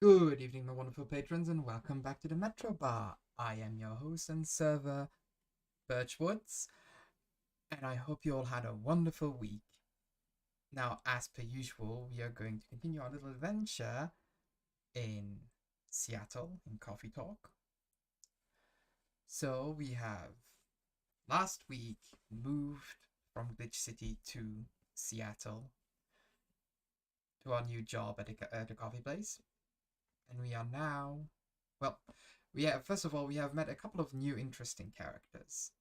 Good evening, my wonderful patrons, and welcome back to the Metro Bar. I am your host and server, Birchwoods, and I hope you all had a wonderful week. Now, as per usual, we are going to continue our little adventure in Seattle in Coffee Talk. So, we have last week moved from Glitch City to Seattle to our new job at the coffee place, and we are now, well, first of all, we have met a couple of new interesting characters,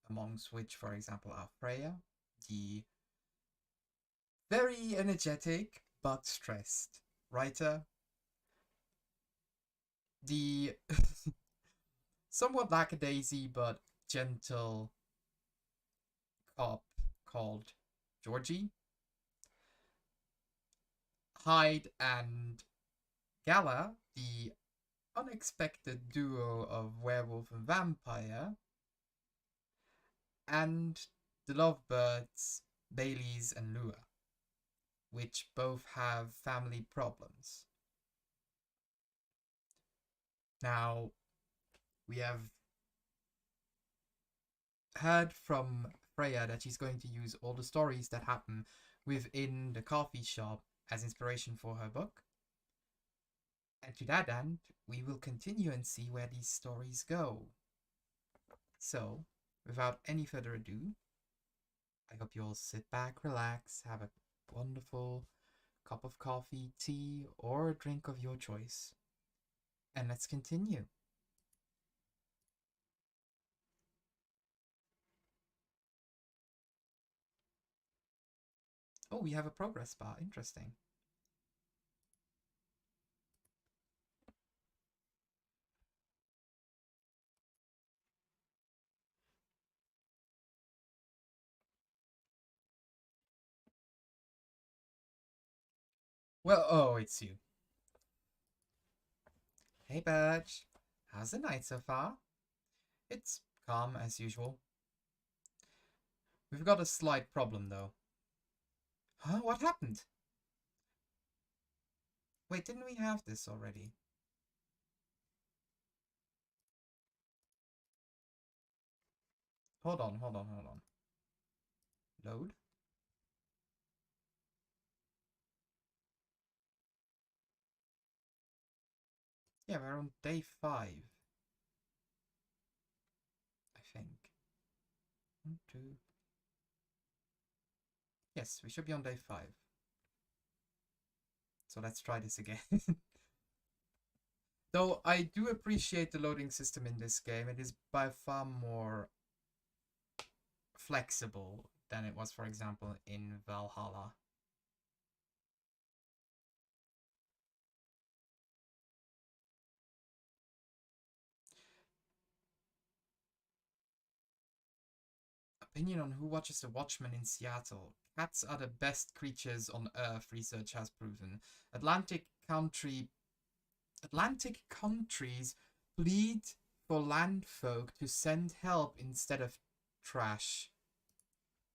amongst which, for example, are Freya, the very energetic but stressed writer, the somewhat lackadaisy but gentle cop called Jorji, Hyde and Gala, the unexpected duo of werewolf and vampire, and the lovebirds Baileys and Lua, which both have family problems. Now, we have heard from Freya that she's going to use all the stories that happen within the coffee shop as inspiration for her book. And to that end, we will continue and see where these stories go. So, without any further ado, I hope you all sit back, relax, have a wonderful cup of coffee, tea, or a drink of your choice. And let's continue. Oh, we have a progress bar. Interesting. Well, oh, it's you. Hey, Birch. How's the night so far? It's calm as usual. We've got a slight problem, though. Huh? What happened? Wait, didn't we have this already? Hold on. Load? Yeah, we're on day 5. I think. 1, 2. Yes, we should be on day 5. So let's try this again. Though I do appreciate the loading system in this game. It is by far more flexible than it was, for example, in Valhalla. Opinion on who watches the Watchmen in Seattle. Cats are the best creatures on Earth, research has proven. Atlantic countries plead for landfolk to send help instead of trash.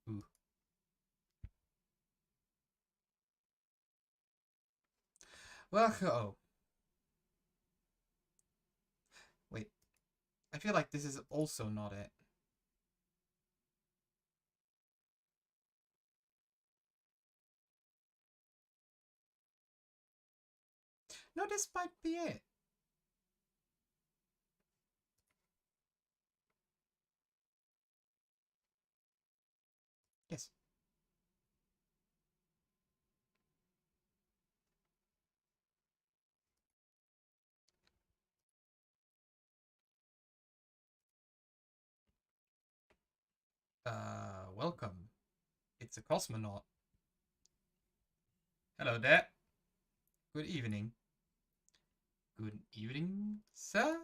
Ooh. Well, oh. Wait. I feel like this is also not it. No, this might be it. Yes. Welcome. It's a cosmonaut. Hello there. Good evening. Good evening, sir?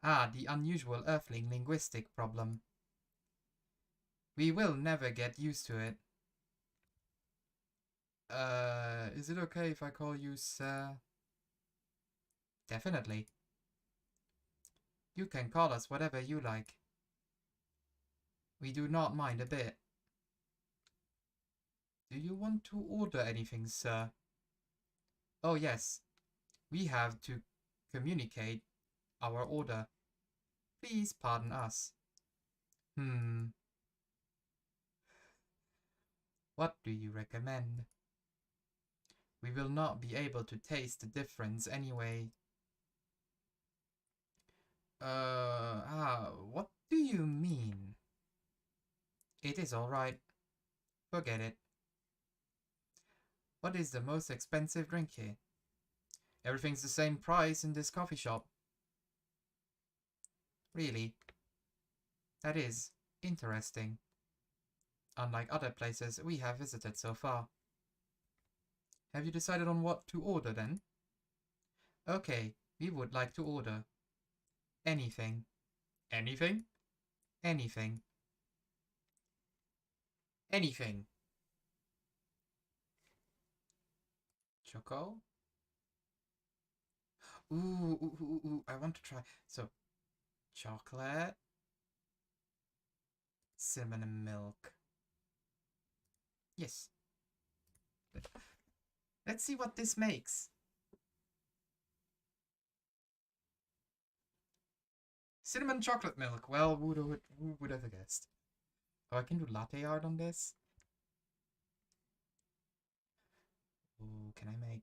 Ah, the unusual Earthling linguistic problem. We will never get used to it. Is it okay if I call you sir? Definitely. You can call us whatever you like. We do not mind a bit. Do you want to order anything, sir? Oh, yes. We have to communicate our order. Please pardon us. What do you recommend? We will not be able to taste the difference anyway. What do you mean? It is alright. Forget it. What is the most expensive drink here? Everything's the same price in this coffee shop. Really? That is interesting. Unlike other places we have visited so far. Have you decided on what to order then? Okay, we would like to order anything. Anything? Anything. Anything. Choco? Ooh, I want to try. So, chocolate, cinnamon and milk. Yes. Let's see what this makes. Cinnamon chocolate milk. Well, who would have guessed? Oh, I can do latte art on this. Ooh, can I make...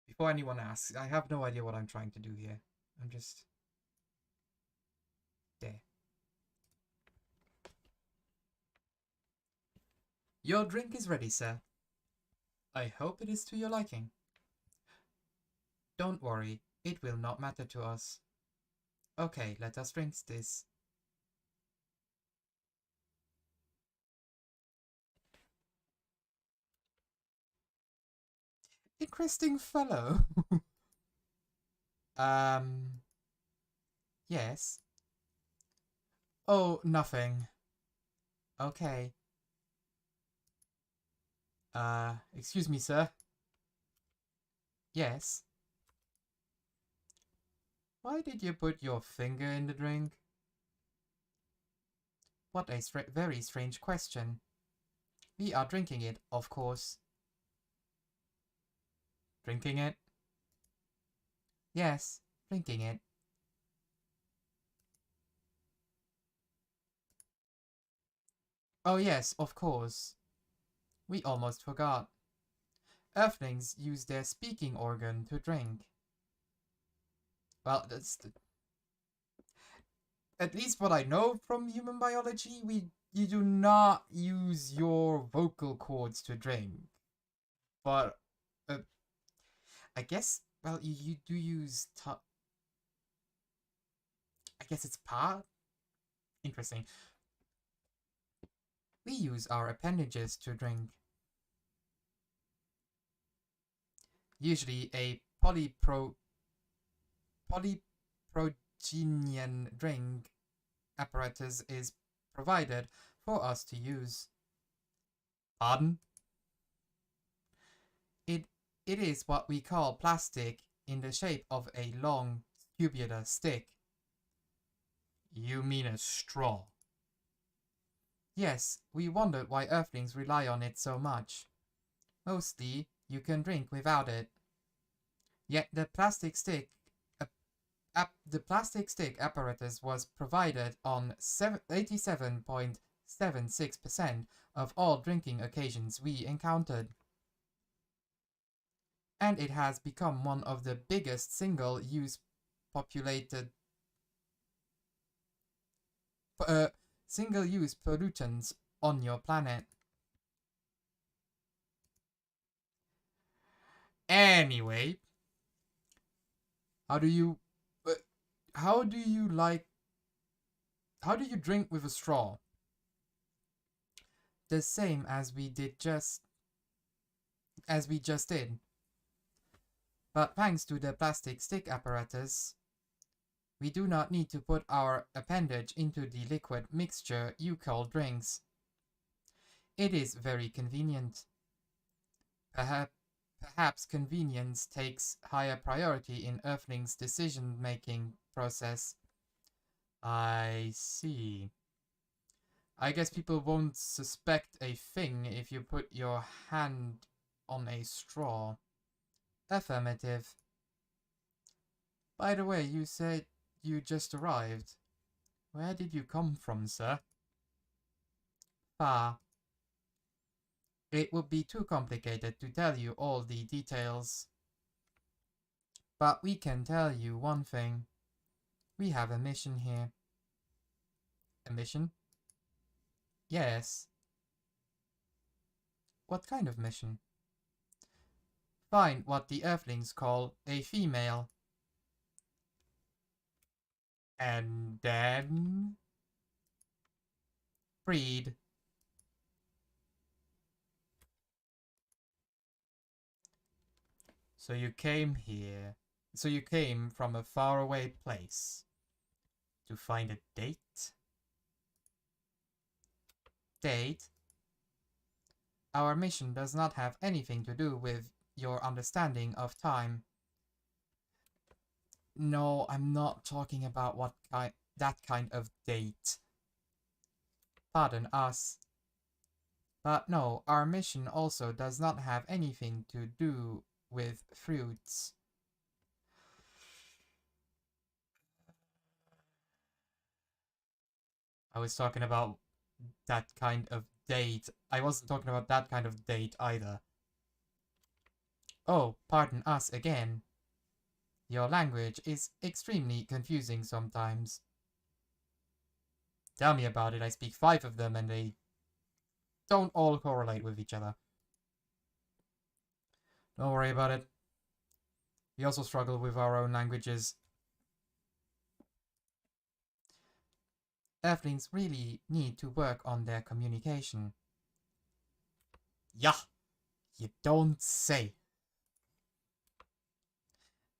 Before anyone asks, I have no idea what I'm trying to do here. I'm just... there. Your drink is ready, sir. I hope it is to your liking. Don't worry, it will not matter to us. Okay, let us drink this. Interesting fellow. Yes. Oh, nothing. Okay. Excuse me, sir. Yes. Why did you put your finger in the drink? What a very strange question. We are drinking it, of course. Drinking it? Yes, drinking it. Oh yes, of course. We almost forgot. Earthlings use their speaking organ to drink. Well, that's at least what I know from human biology. You do not use your vocal cords to drink. But I guess, well, you do use I guess it's part. Interesting. We use our appendages to drink. Usually a polyprogenian drink apparatus is provided for us to use. Pardon? It is what we call plastic in the shape of a long tubular stick. You mean a straw? Yes, we wondered why Earthlings rely on it so much. Mostly, you can drink without it. Yet the plastic stick apparatus was provided on 87.76% of all drinking occasions we encountered. And it has become one of the biggest single-use pollutants on your planet. Anyway, how do you drink with a straw? The same as we just did. But thanks to the plastic stick apparatus, we do not need to put our appendage into the liquid mixture you call drinks. It is very convenient. Perhaps convenience takes higher priority in Earthling's decision-making process. I see. I guess people won't suspect a thing if you put your hand on a straw. Affirmative. By the way, you said you just arrived. Where did you come from, sir? Far. It would be too complicated to tell you all the details. But we can tell you one thing. We have a mission here. A mission? Yes. What kind of mission? Find what the Earthlings call a female. And then... breed. So you came here. So you came from a faraway place to find a date? Date? Our mission does not have anything to do with your understanding of time. No, I'm not talking about that kind of date. Pardon us. But no, our mission also does not have anything to do with fruits. I was talking about that kind of date. I wasn't talking about that kind of date either. Oh, pardon us again. Your language is extremely confusing sometimes. Tell me about it. I speak 5 of them and they don't all correlate with each other. Don't worry about it. We also struggle with our own languages. Earthlings really need to work on their communication. Yeah, you don't say.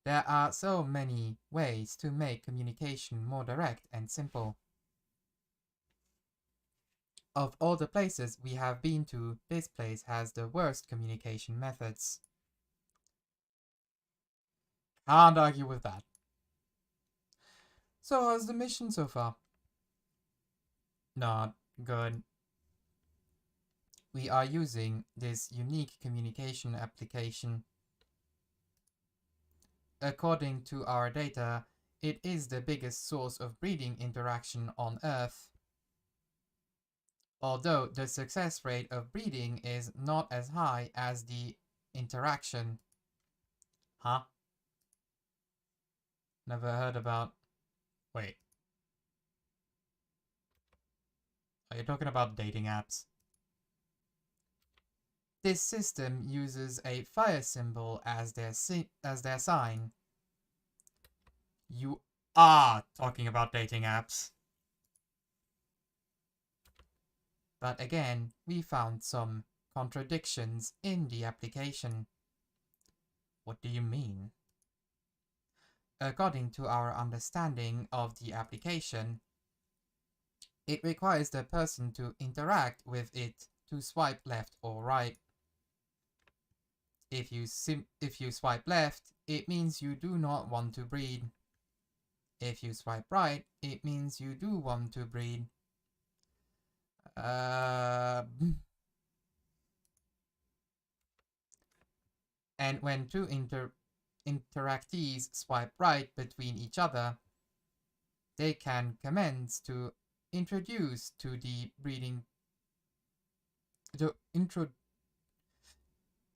There are so many ways to make communication more direct and simple. Of all the places we have been to, this place has the worst communication methods. Can't argue with that. So how's the mission so far? Not good. We are using this unique communication application. According to our data, it is the biggest source of breeding interaction on Earth. Although the success rate of breeding is not as high as the interaction. Huh? Never heard about... Wait. Are you talking about dating apps? This system uses a fire symbol as their sign. You are talking about dating apps. But again, we found some contradictions in the application. What do you mean? According to our understanding of the application, it requires the person to interact with it to swipe left or right. If you swipe left, it means you do not want to breed. If you swipe right, it means you do want to breed. And when two interactees swipe right between each other, they can commence to introduce to the breeding the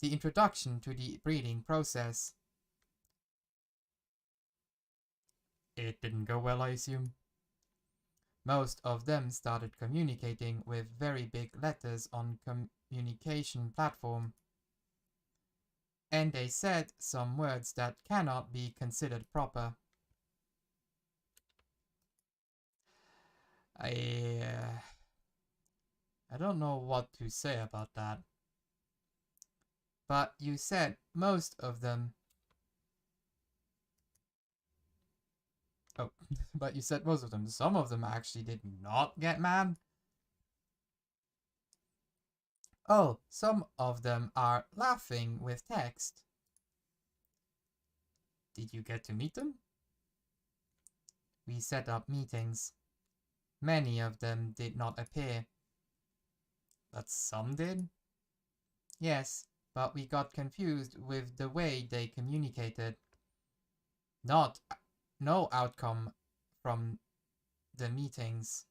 introduction to the breeding process. It didn't go well, I assume. Most of them started communicating with very big letters on communication platform. And they said some words that cannot be considered proper. I I don't know what to say about that. But you said most of them... Oh, but you said most of them. Some of them actually did not get mad. Oh, some of them are laughing with text. Did you get to meet them? We set up meetings. Many of them did not appear. But some did? Yes, but we got confused with the way they communicated. No outcome from the meetings.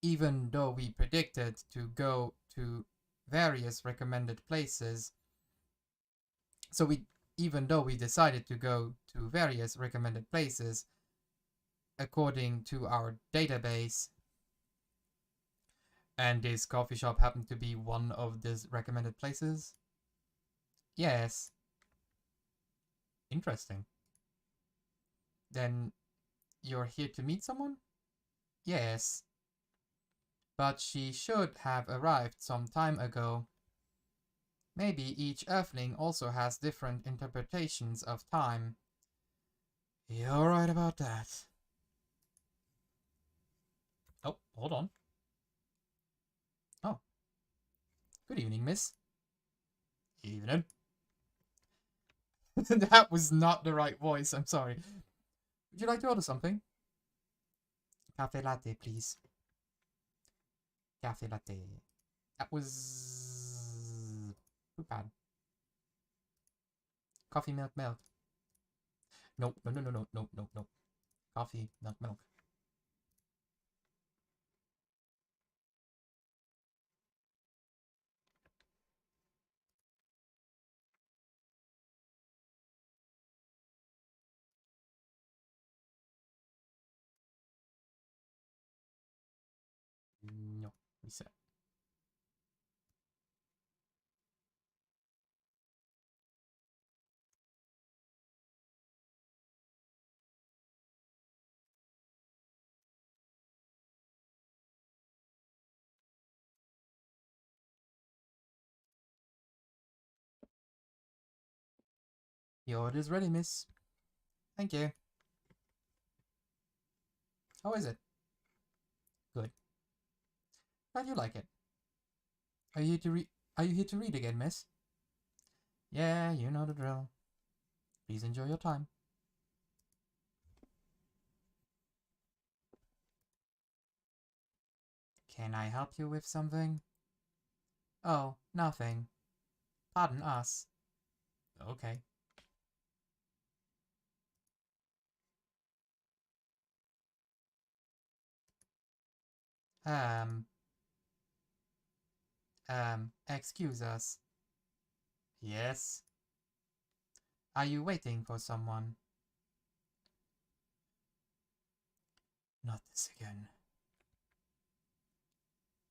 Even though we predicted to go to various recommended places, even though we decided to go to various recommended places according to our database, and this coffee shop happened to be one of these recommended places? Yes. Interesting. Then you're here to meet someone? Yes. But she should have arrived some time ago. Maybe each Earthling also has different interpretations of time. You're right about that. Oh, hold on. Oh. Good evening, miss. Evening. That was not the right voice, I'm sorry. Would you like to order something? Cafe latte, please. Cafe latte. That was... too bad. Coffee, milk, milk. No. Coffee, milk, milk. No, reset. Your order is ready, miss. Thank you. How is it? Good. Glad you like it. Are you here to read again, miss? Yeah, you know the drill. Please enjoy your time. Can I help you with something? Oh, nothing. Pardon us. Okay. Excuse us. Yes? Are you waiting for someone? Not this again.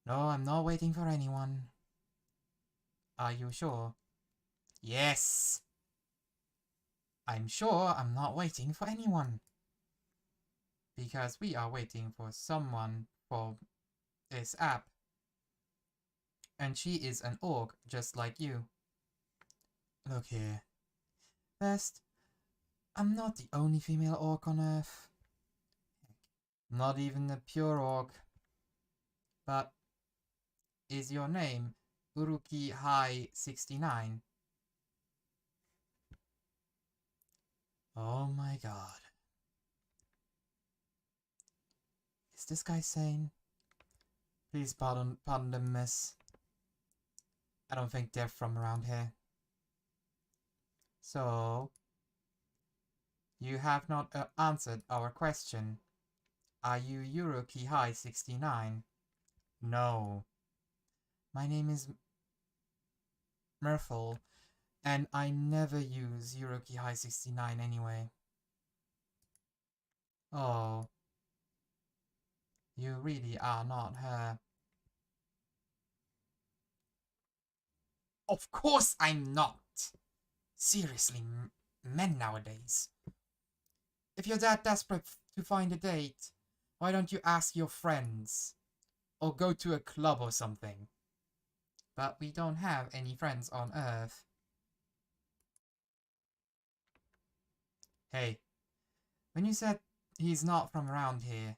No, I'm not waiting for anyone. Are you sure? Yes! I'm sure I'm not waiting for anyone. Because we are waiting for someone for this app. And she is an orc just like you. Look here. First, I'm not the only female orc on Earth. Not even a pure orc. But is your name Uruki High 69? Oh my god. Is this guy sane? Please pardon them, miss. I don't think they're from around here. So, you have not answered our question. Are you Uruki High 69? No. My name is Murphle, and I never use Uruki High 69 anyway. Oh. You really are not her. Of course I'm not! Seriously, men nowadays. If you're that desperate to find a date, why don't you ask your friends? Or go to a club or something. But we don't have any friends on Earth. Hey, when you said he's not from around here,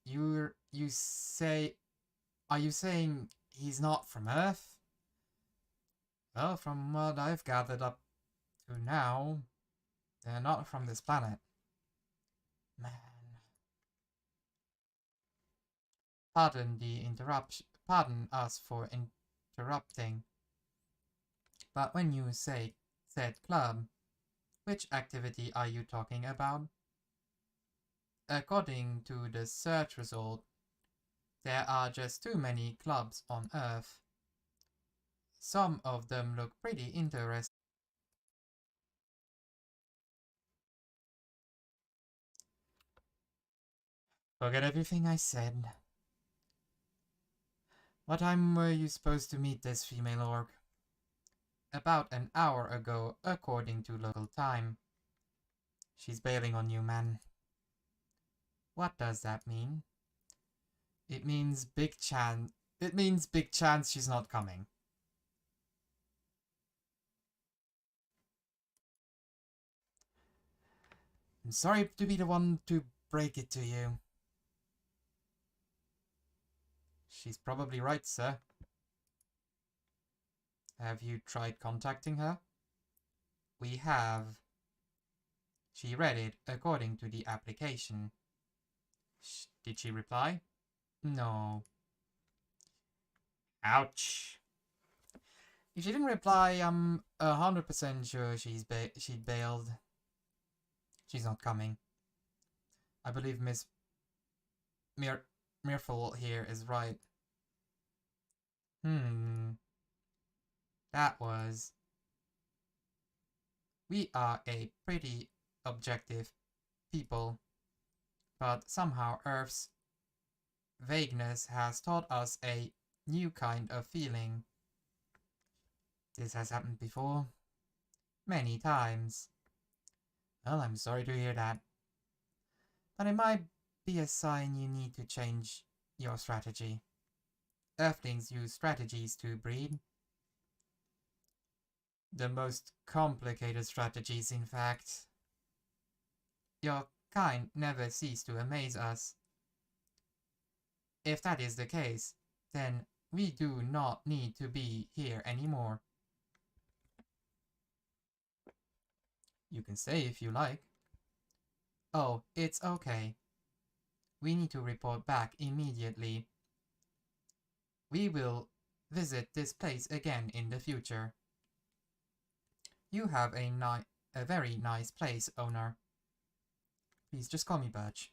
you say... Are you saying he's not from Earth? Well, from what I've gathered up to now, they're not from this planet. Man. Pardon the interruption. Pardon us for interrupting. But when you said club, which activity are you talking about? According to the search result, there are just too many clubs on Earth. Some of them look pretty interesting. Forget everything I said. What time were you supposed to meet this female orc? About an hour ago, according to local time. She's bailing on you, man. What does that mean? It means big chance she's not coming. I'm sorry to be the one to break it to you. She's probably right, sir. Have you tried contacting her? We have. She read it according to the application. Did she reply? No. Ouch. If she didn't reply, I'm 100% sure she'd bailed. She's not coming. I believe Miss Mirful here is right. That was... We are a pretty objective people, but somehow Earth's vagueness has taught us a new kind of feeling. This has happened before. Many times. Well, I'm sorry to hear that. But it might be a sign you need to change your strategy. Earthlings use strategies to breed. The most complicated strategies, in fact. Your kind never cease to amaze us. If that is the case, then we do not need to be here anymore. You can stay if you like. Oh, it's okay. We need to report back immediately. We will visit this place again in the future. You have a very nice place, owner. Please just call me Birch.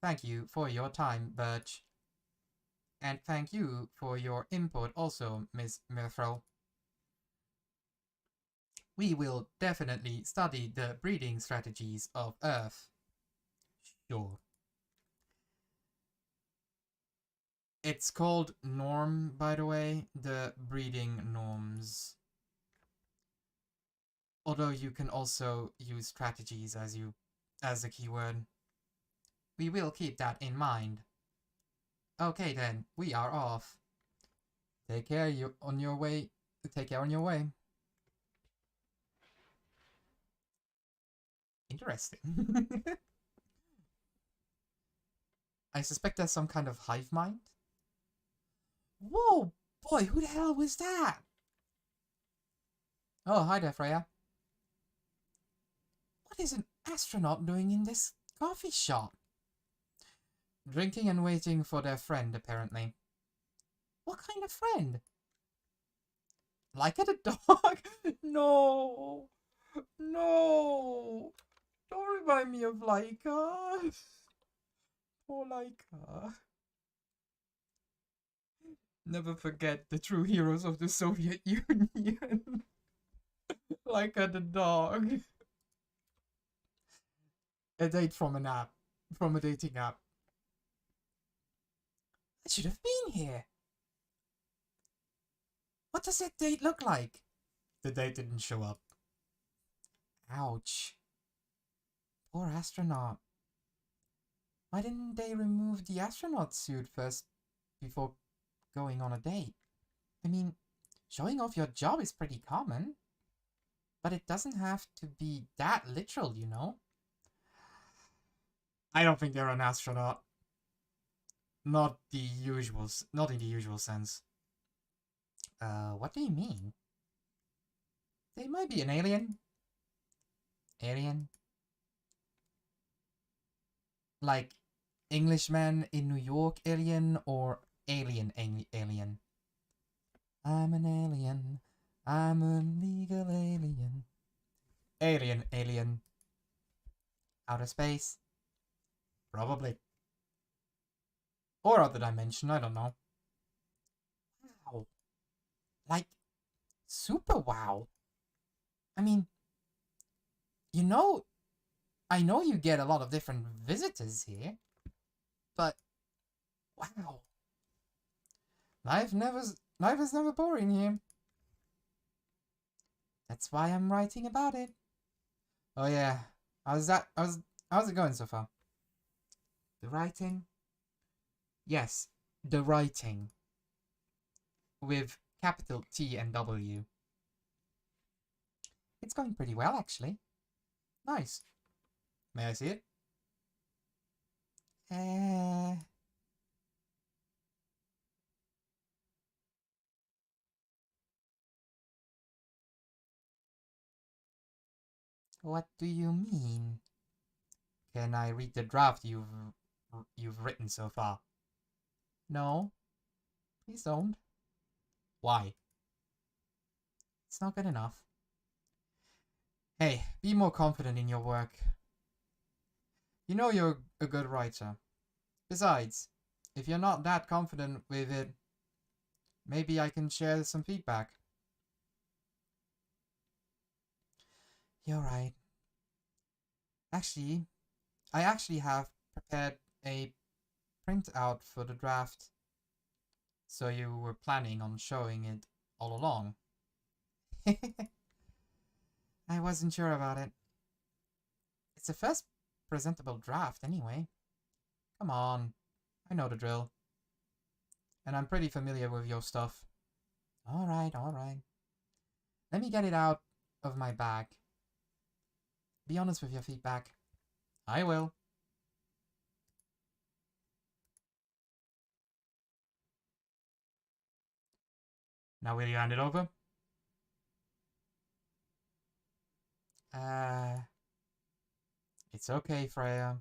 Thank you for your time, Birch. And thank you for your input also, Miss Murfrell. We will definitely study the breeding strategies of Earth. Sure. It's called norm, by the way, the breeding norms. Although you can also use strategies as a keyword. We will keep that in mind. Okay then, we are off. Take care on your way. Interesting. I suspect there's some kind of hive mind. Whoa, boy, who the hell was that? Oh, hi there, Freya. What is an astronaut doing in this coffee shop? Drinking and waiting for their friend, apparently. What kind of friend? Laika the dog? No. No. Don't remind me of Laika. Poor Laika. Never forget the true heroes of the Soviet Union. Laika the dog. A date from an app. From a dating app. I should have been here. What does that date look like? The date didn't show up. Ouch. Poor astronaut. Why didn't they remove the astronaut suit first before going on a date? I mean, showing off your job is pretty common, but it doesn't have to be that literal, you know? I don't think they're an astronaut. Not in the usual sense. What do you mean? They might be an alien. Alien? Like Englishman in New York alien or alien? I'm an alien. I'm a legal alien. Alien. Outer space? Probably. Or other dimension, I don't know. Wow. Like, super wow. I mean, you know, I know you get a lot of different visitors here, but wow. Life is never boring here. That's why I'm writing about it. Oh yeah. How's it going so far? The writing? Yes, the writing. With capital T and W. It's going pretty well, actually. Nice. May I see it? What do you mean? Can I read the draft you've written so far? No, please don't. Why? It's not good enough. Hey, be more confident in your work. You know you're a good writer. Besides, if you're not that confident with it, maybe I can share some feedback. You're right. Actually, I actually have prepared a printout for the draft. So you were planning on showing it all along. I wasn't sure about it. It's the first presentable draft anyway. Come on, I know the drill. And I'm pretty familiar with your stuff. Alright. Let me get it out of my bag. Be honest with your feedback. I will. Now will you hand it over? It's okay, Freya.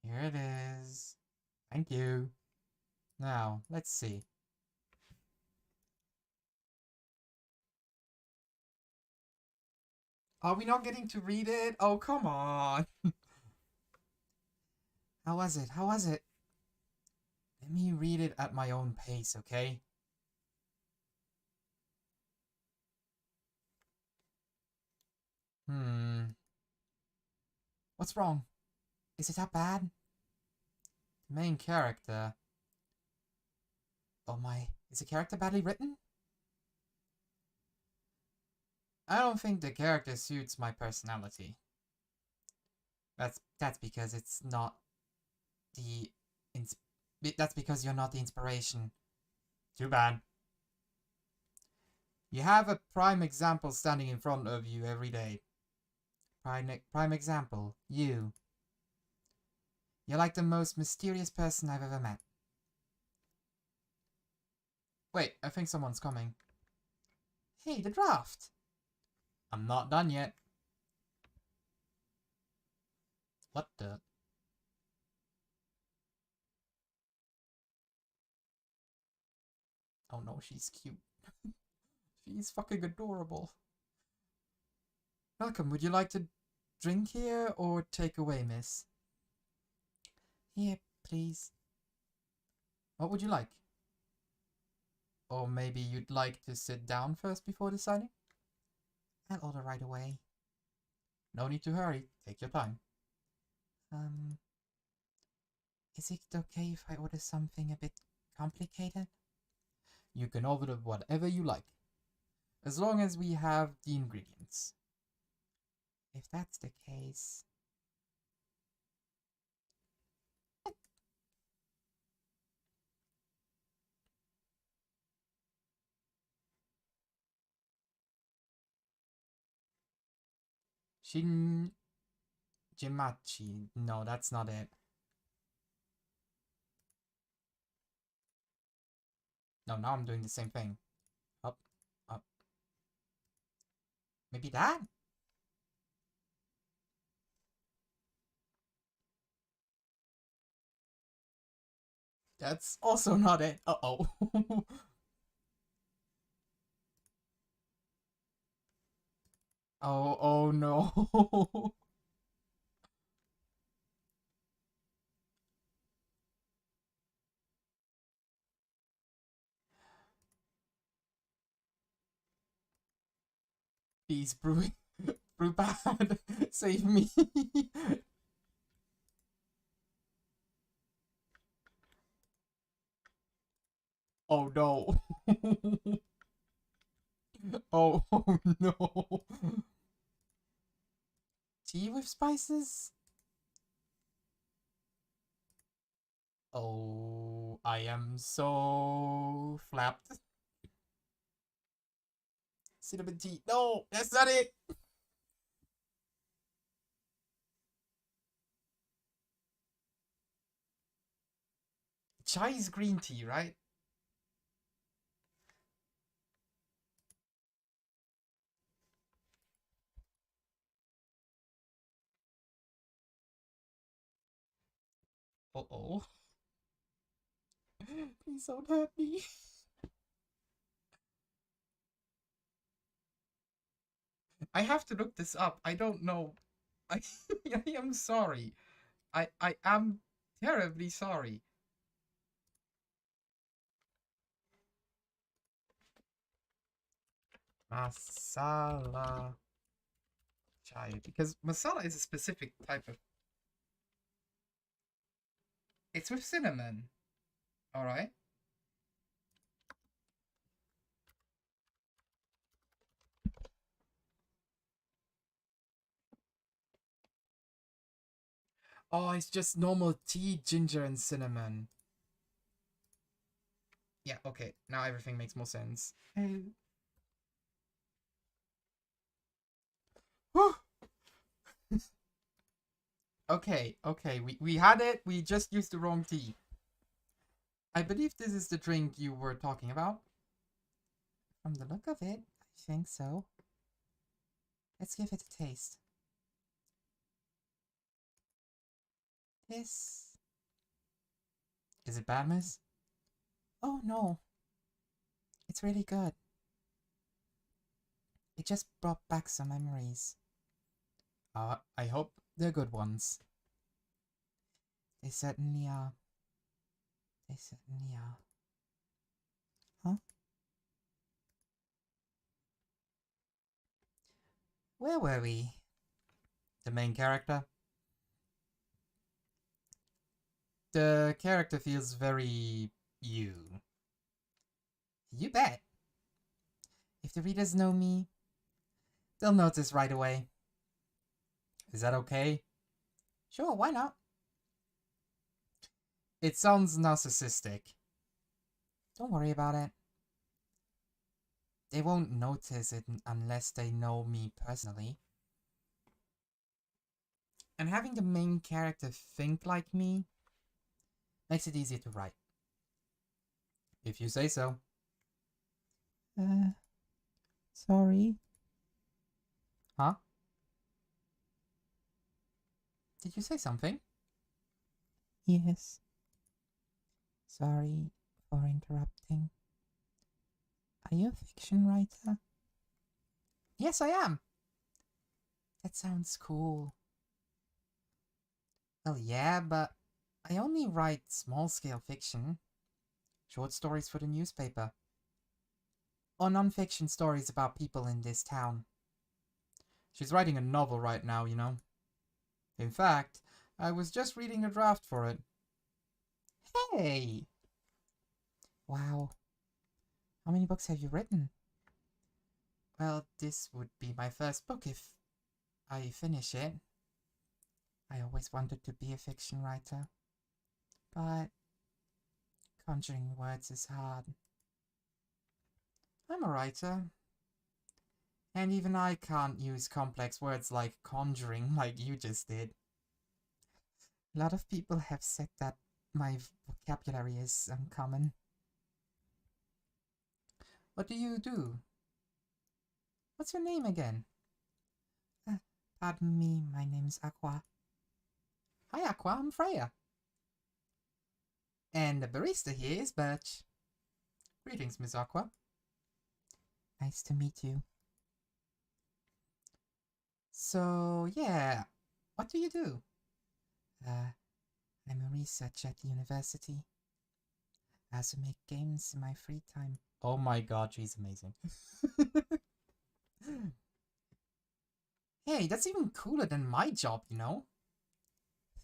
Here it is. Thank you. Now, let's see. Are we not getting to read it? Oh, come on. How was it? Let me read it at my own pace, okay? What's wrong? Is it that bad? The main character. Oh my, is the character badly written? I don't think the character suits my personality. That's because it's not the that's because you're not the inspiration. Too bad. You have a prime example standing in front of you every day. Prime example, you. You're like the most mysterious person I've ever met. Wait, I think someone's coming. Hey, the draft! I'm not done yet. What the? Oh no, she's cute. She's fucking adorable. Welcome, would you like to drink here or take away, miss? Here, please. What would you like? Or maybe you'd like to sit down first before deciding? I'll order right away. No need to hurry. Take your time. Is it okay if I order something a bit complicated? You can order whatever you like, as long as we have the ingredients. If that's the case... Jimachi. No, that's not it. No, now I'm doing the same thing. Up, up. Maybe that? That's also not it. Uh-oh. Oh no. Please, brew bad. Save me. Oh no. Oh no. Tea with spices? Oh, I am so flapped. Cinnamon tea. No, that's not it. Chai is green tea, right? Uh-oh. Please don't hurt me. I have to look this up. I don't know. I, I am sorry. I am terribly sorry. Masala chai. Because masala is a specific type of... It's with cinnamon. Alright. Oh, it's just normal tea, ginger, and cinnamon. Yeah, okay. Now everything makes more sense. Okay, we had it. We just used the wrong tea. I believe this is the drink you were talking about. From the look of it, I think so. Let's give it a taste. This... Is it bad, miss? Oh, no. It's really good. It just brought back some memories. I hope they're good ones. They certainly are. They certainly are. Huh? Where were we? The main character? The character feels very... you. You bet. If the readers know me, they'll notice right away. Is that okay? Sure, why not? It sounds narcissistic. Don't worry about it. They won't notice it unless they know me personally. And having the main character think like me makes it easier to write. If you say so. Sorry. Huh? Did you say something? Yes. Sorry for interrupting. Are you a fiction writer? Yes, I am. That sounds cool. Well, yeah, but I only write small-scale fiction. Short stories for the newspaper. Or non-fiction stories about people in this town. She's writing a novel right now, you know. In fact, I was just reading a draft for it. Hey! Wow. How many books have you written? Well, this would be my first book if I finish it. I always wanted to be a fiction writer, but conjuring words is hard. I'm a writer, and even I can't use complex words like conjuring like you just did. A lot of people have said that my vocabulary is uncommon. What do you do? What's your name again? Pardon me, my name's Aqua. Hi Aqua, I'm Freya. And the barista here is Birch. Greetings, Miss Aqua. Nice to meet you. So, yeah, what do you do? I'm a researcher at the university. I also make games in my free time. Oh my god, she's amazing. Hey, that's even cooler than my job, you know?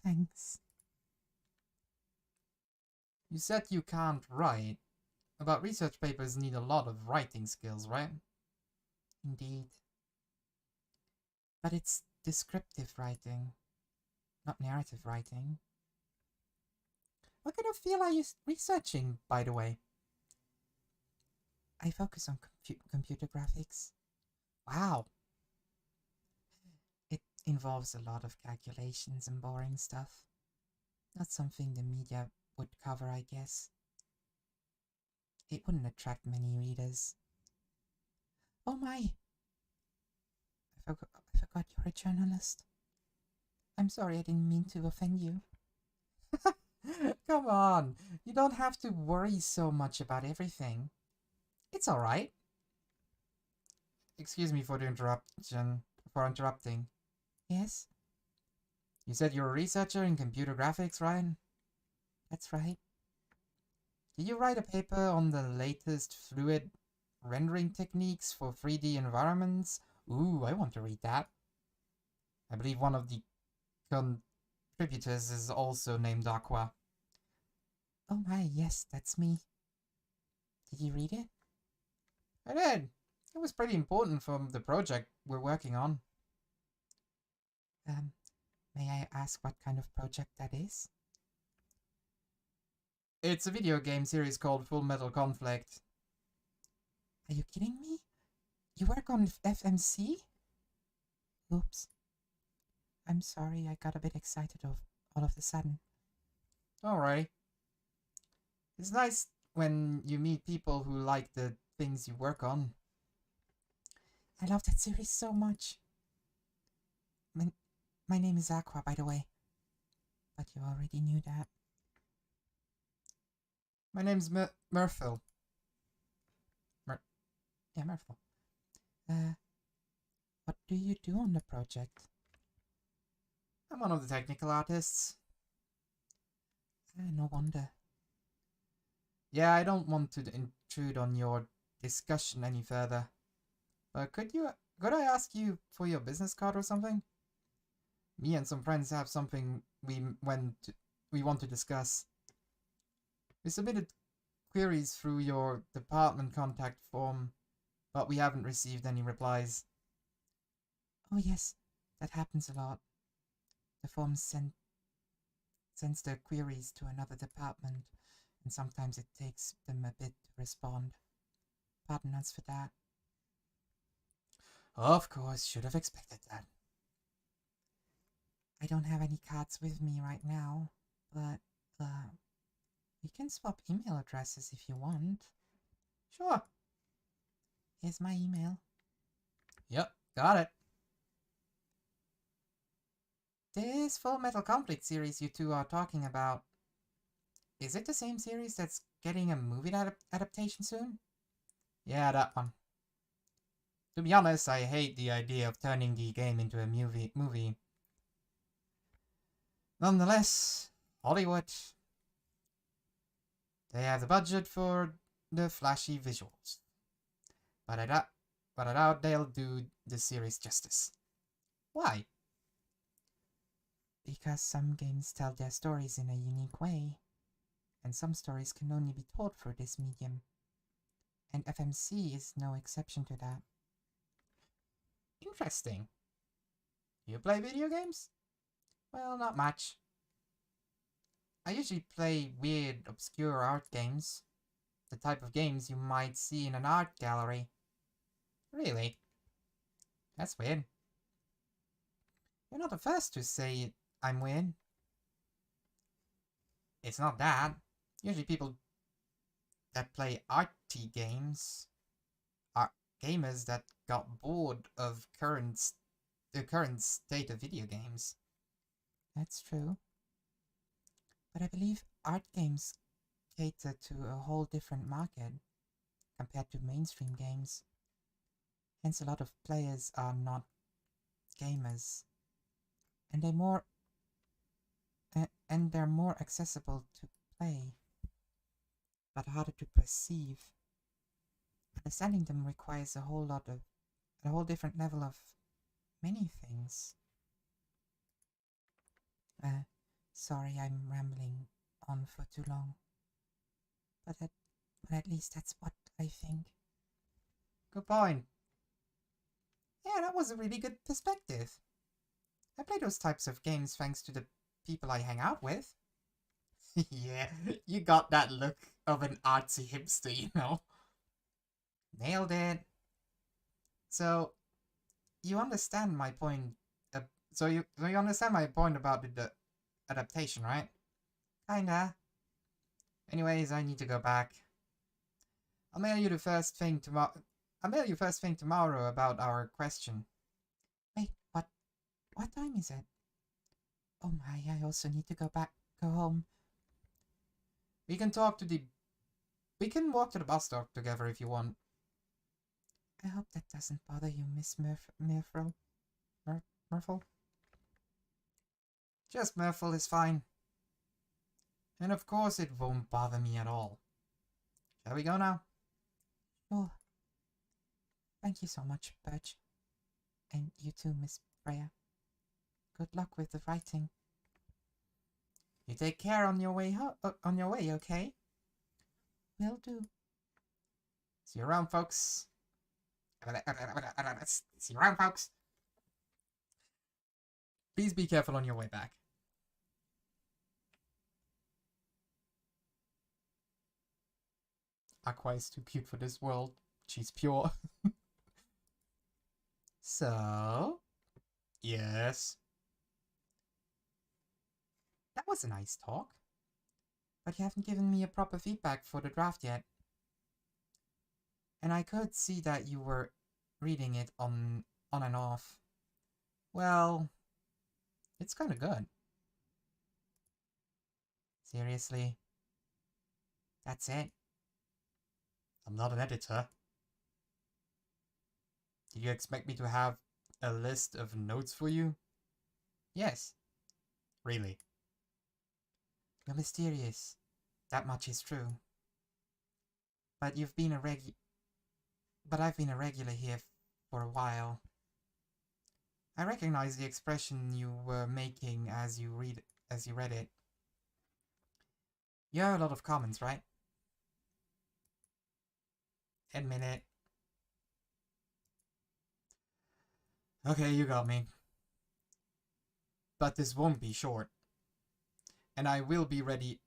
Thanks. You said you can't write, but research papers need a lot of writing skills, right? Indeed. But it's descriptive writing, not narrative writing. What kind of field are you researching, by the way? I focus on computer graphics. Wow. It involves a lot of calculations and boring stuff. Not something the media would cover, I guess. It wouldn't attract many readers. Oh my! I forgot you're a journalist. I'm sorry, I didn't mean to offend you. Come on, you don't have to worry so much about everything. It's alright. Excuse me for the interrupting. Yes? You said you're a researcher in computer graphics, right? That's right. Did you write a paper on the latest fluid rendering techniques for 3D environments? Ooh, I want to read that. I believe one of the contributors is also named Aqua. Oh my, yes, that's me. Did you read it? I did. It was pretty important for the project we're working on. May I ask what kind of project that is? It's a video game series called Full Metal Conflict. Are you kidding me? You work on FMC? Oops. I'm sorry, I got a bit excited all of a sudden. Alright. It's nice when you meet people who like the things you work on. I love that series so much. My name is Aqua, by the way. But you already knew that. My name's Murphil. Yeah, Murphil. What do you do on the project? I'm one of the technical artists. No wonder. Yeah, I don't want to intrude on your discussion any further. But could I ask you for your business card or something? Me and some friends have something we want to discuss. We submitted queries through your department contact form, but we haven't received any replies. Oh yes, that happens a lot. The form sends their queries to another department, and sometimes it takes them a bit to respond. Pardon us for that. Of course, should have expected that. I don't have any cards with me right now, but, we can swap email addresses if you want. Sure. Here's my email. Yep, got it. This Full Metal Conflict series you two are talking about, is it the same series that's getting a movie adaptation soon? Yeah, that one. To be honest, I hate the idea of turning the game into a movie. Nonetheless, Hollywood. They have the budget for the flashy visuals. But I doubt they'll do the series justice. Why? Because some games tell their stories in a unique way, and some stories can only be told through this medium. And FMC is no exception to that. Interesting. You play video games? Well, not much. I usually play weird, obscure art games. The type of games you might see in an art gallery. Really? That's weird. You're not the first to say I'm weird. It's not that. Usually people that play arty games are gamers that got bored of the current state of video games. That's true. But I believe art games cater to a whole different market compared to mainstream games. Hence a lot of players are not gamers. And they're more accessible to play, but harder to perceive. Understanding them requires a whole different level of many things. Sorry I'm rambling on for too long. But at least that's what I think. Good point. Yeah, that was a really good perspective. I play those types of games thanks to the people I hang out with. Yeah, you got that look of an artsy hipster, you know. Nailed it. So, you understand my point. So you understand my point about the adaptation, right? Kinda. Anyways, I need to go back. I'll mail you first thing tomorrow about our question. Wait, what? What time is it? Oh my, I also need to go home. We can walk to the bus stop together if you want. I hope that doesn't bother you, Miss Myrtle. Myrtle? Just Myrtle is fine. And of course it won't bother me at all. Shall we go now? Sure. Thank you so much, Birch. And you too, Miss Freya. Good luck with the writing. You take care on your way okay? Will do. See you around, folks. See you around, folks. Please be careful on your way back. Aqua is too cute for this world. She's pure. So, yes. That was a nice talk. But you haven't given me a proper feedback for the draft yet. And I could see that you were reading it on and off. Well, it's kind of good. Seriously? That's it? I'm not an editor. Did you expect me to have a list of notes for you? Yes. Really? You're mysterious. That much is true. But I've been a regular here for a while. I recognize the expression you were making as you read it. You have a lot of comments, right? Admit it. Okay, you got me. But this won't be short. And I will be ready.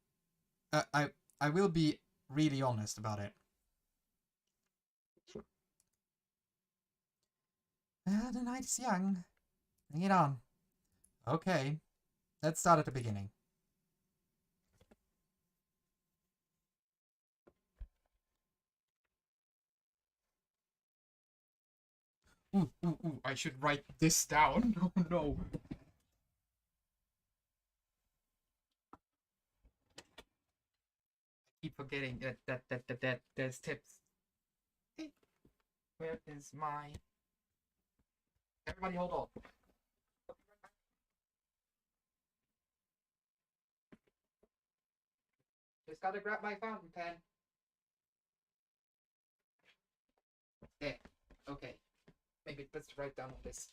I will be really honest about it. Well, the night is young. Bring it on. Okay, let's start at the beginning. Ooh, I should write this down. Oh no. I keep forgetting that there's tips. Hey, where is my... Everybody hold on. Just gotta grab my fountain pen. There. Okay. Maybe let's write down on this.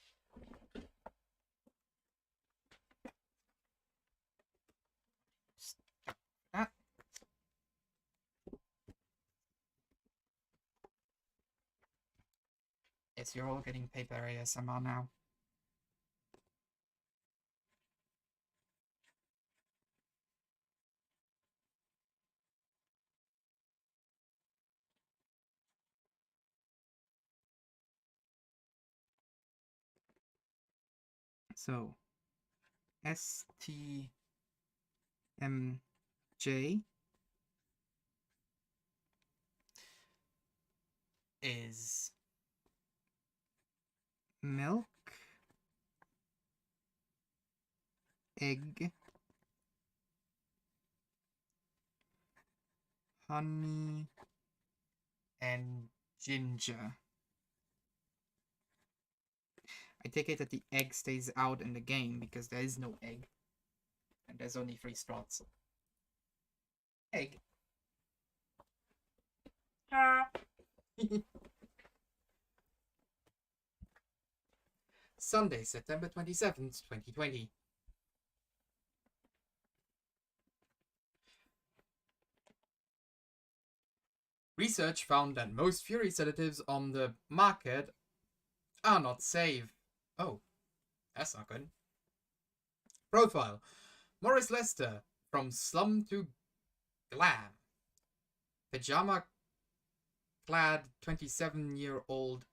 Ah. Yes, you're all getting paper ASMR now. So STMJ is milk, egg, honey, and ginger. I take it that the egg stays out in the game because there is no egg. And there's only 3 straws. Egg. Sunday, September 27th, 2020. Research found that most fury sedatives on the market are not safe. Oh, that's not good. Profile. Morris Lester, from slum to glam. Pajama clad 27-year-old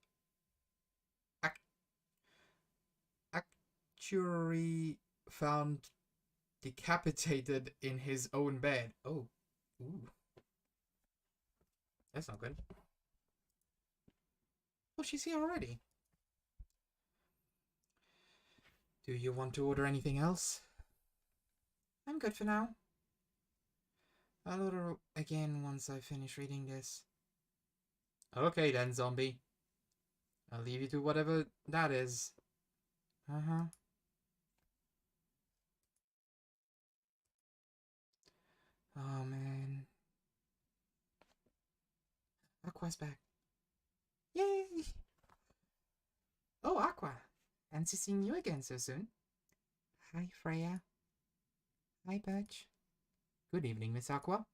actuary found decapitated in his own bed. Oh, ooh. That's not good. Oh, she's here already. Do you want to order anything else? I'm good for now. I'll order again once I finish reading this. Okay then, zombie. I'll leave you to whatever that is. Uh-huh. Oh, man. Aqua's back. Yay! Oh, Aqua. Fancy seeing you again so soon. Hi, Freya. Hi, Birch. Good evening, Miss Aqua.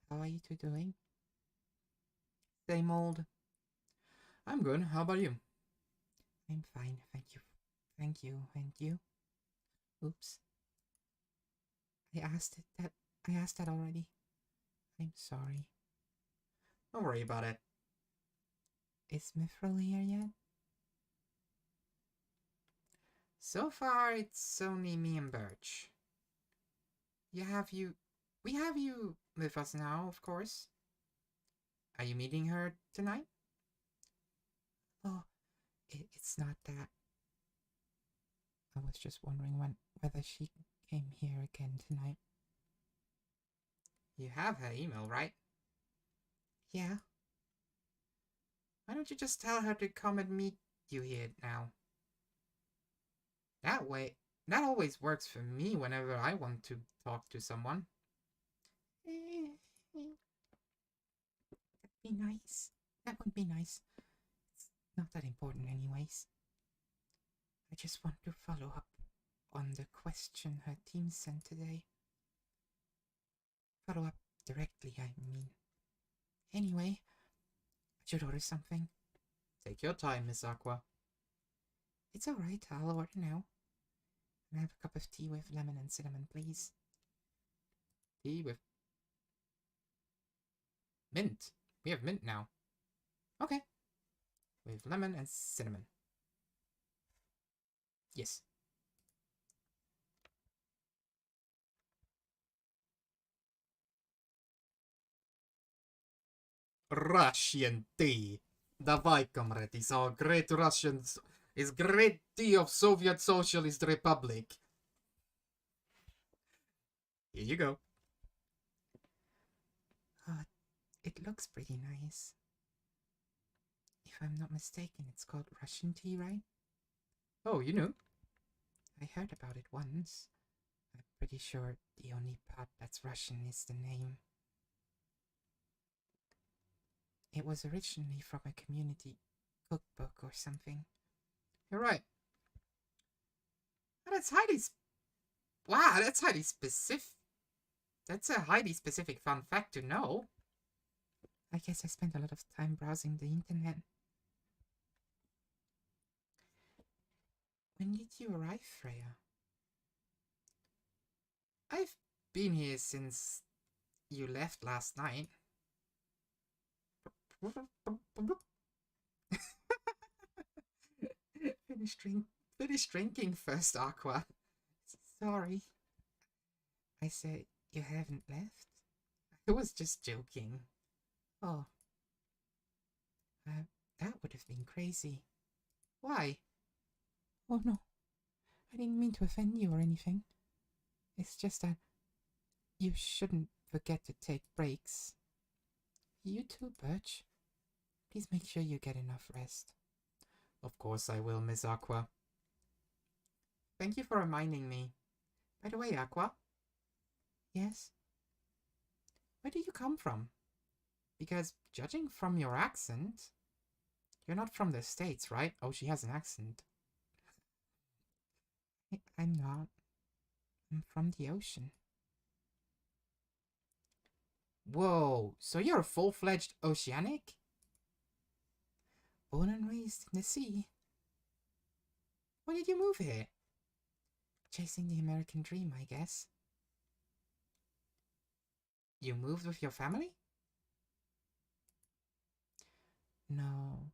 How are you two doing? Same old. I'm good. How about you? I'm fine, thank you. Thank you. And you? Oops. I asked that already. I'm sorry. Don't worry about it. Is Mithril here yet? So far, it's only me and Birch. We have you with us now, of course. Are you meeting her tonight? Oh, it's not that. I was just wondering whether she came here again tonight. You have her email, right? Yeah. Why don't you just tell her to come and meet you here now? That way, that always works for me whenever I want to talk to someone. That'd be nice. That would be nice. It's not that important anyways. I just want to follow up on the question her team sent today. Follow up directly, I mean. Anyway, I should order something. Take your time, Miss Aqua. It's alright, I'll order now. Can I have a cup of tea with lemon and cinnamon, please? Tea with mint. We have mint now. Okay. With lemon and cinnamon. Yes. Russian tea. Давай, comrade, is our great Russians. Is great tea of Soviet Socialist Republic. Here you go. It looks pretty nice. If I'm not mistaken, it's called Russian tea, right? Oh, you knew? I heard about it once. I'm pretty sure the only part that's Russian is the name. It was originally from a community cookbook or something. You're right. That's highly... Wow, that's highly specific. That's a highly specific fun fact to know. I guess I spent a lot of time browsing the internet. When did you arrive, Freya? I've been here since you left last night. Finish finish drinking first, Aqua. Sorry. I said you haven't left? I was just joking. Oh. That would have been crazy. Why? Oh no. I didn't mean to offend you or anything. It's just that you shouldn't forget to take breaks. You too, Birch. Please make sure you get enough rest. Of course I will, Miss Aqua. Thank you for reminding me. By the way, Aqua. Yes? Where do you come from? Because, judging from your accent, you're not from the States, right? Oh, she has an accent. I'm not. I'm from the ocean. Whoa, so you're a full-fledged oceanic? Born and raised in the sea. Why did you move here? Chasing the American dream, I guess. You moved with your family? No.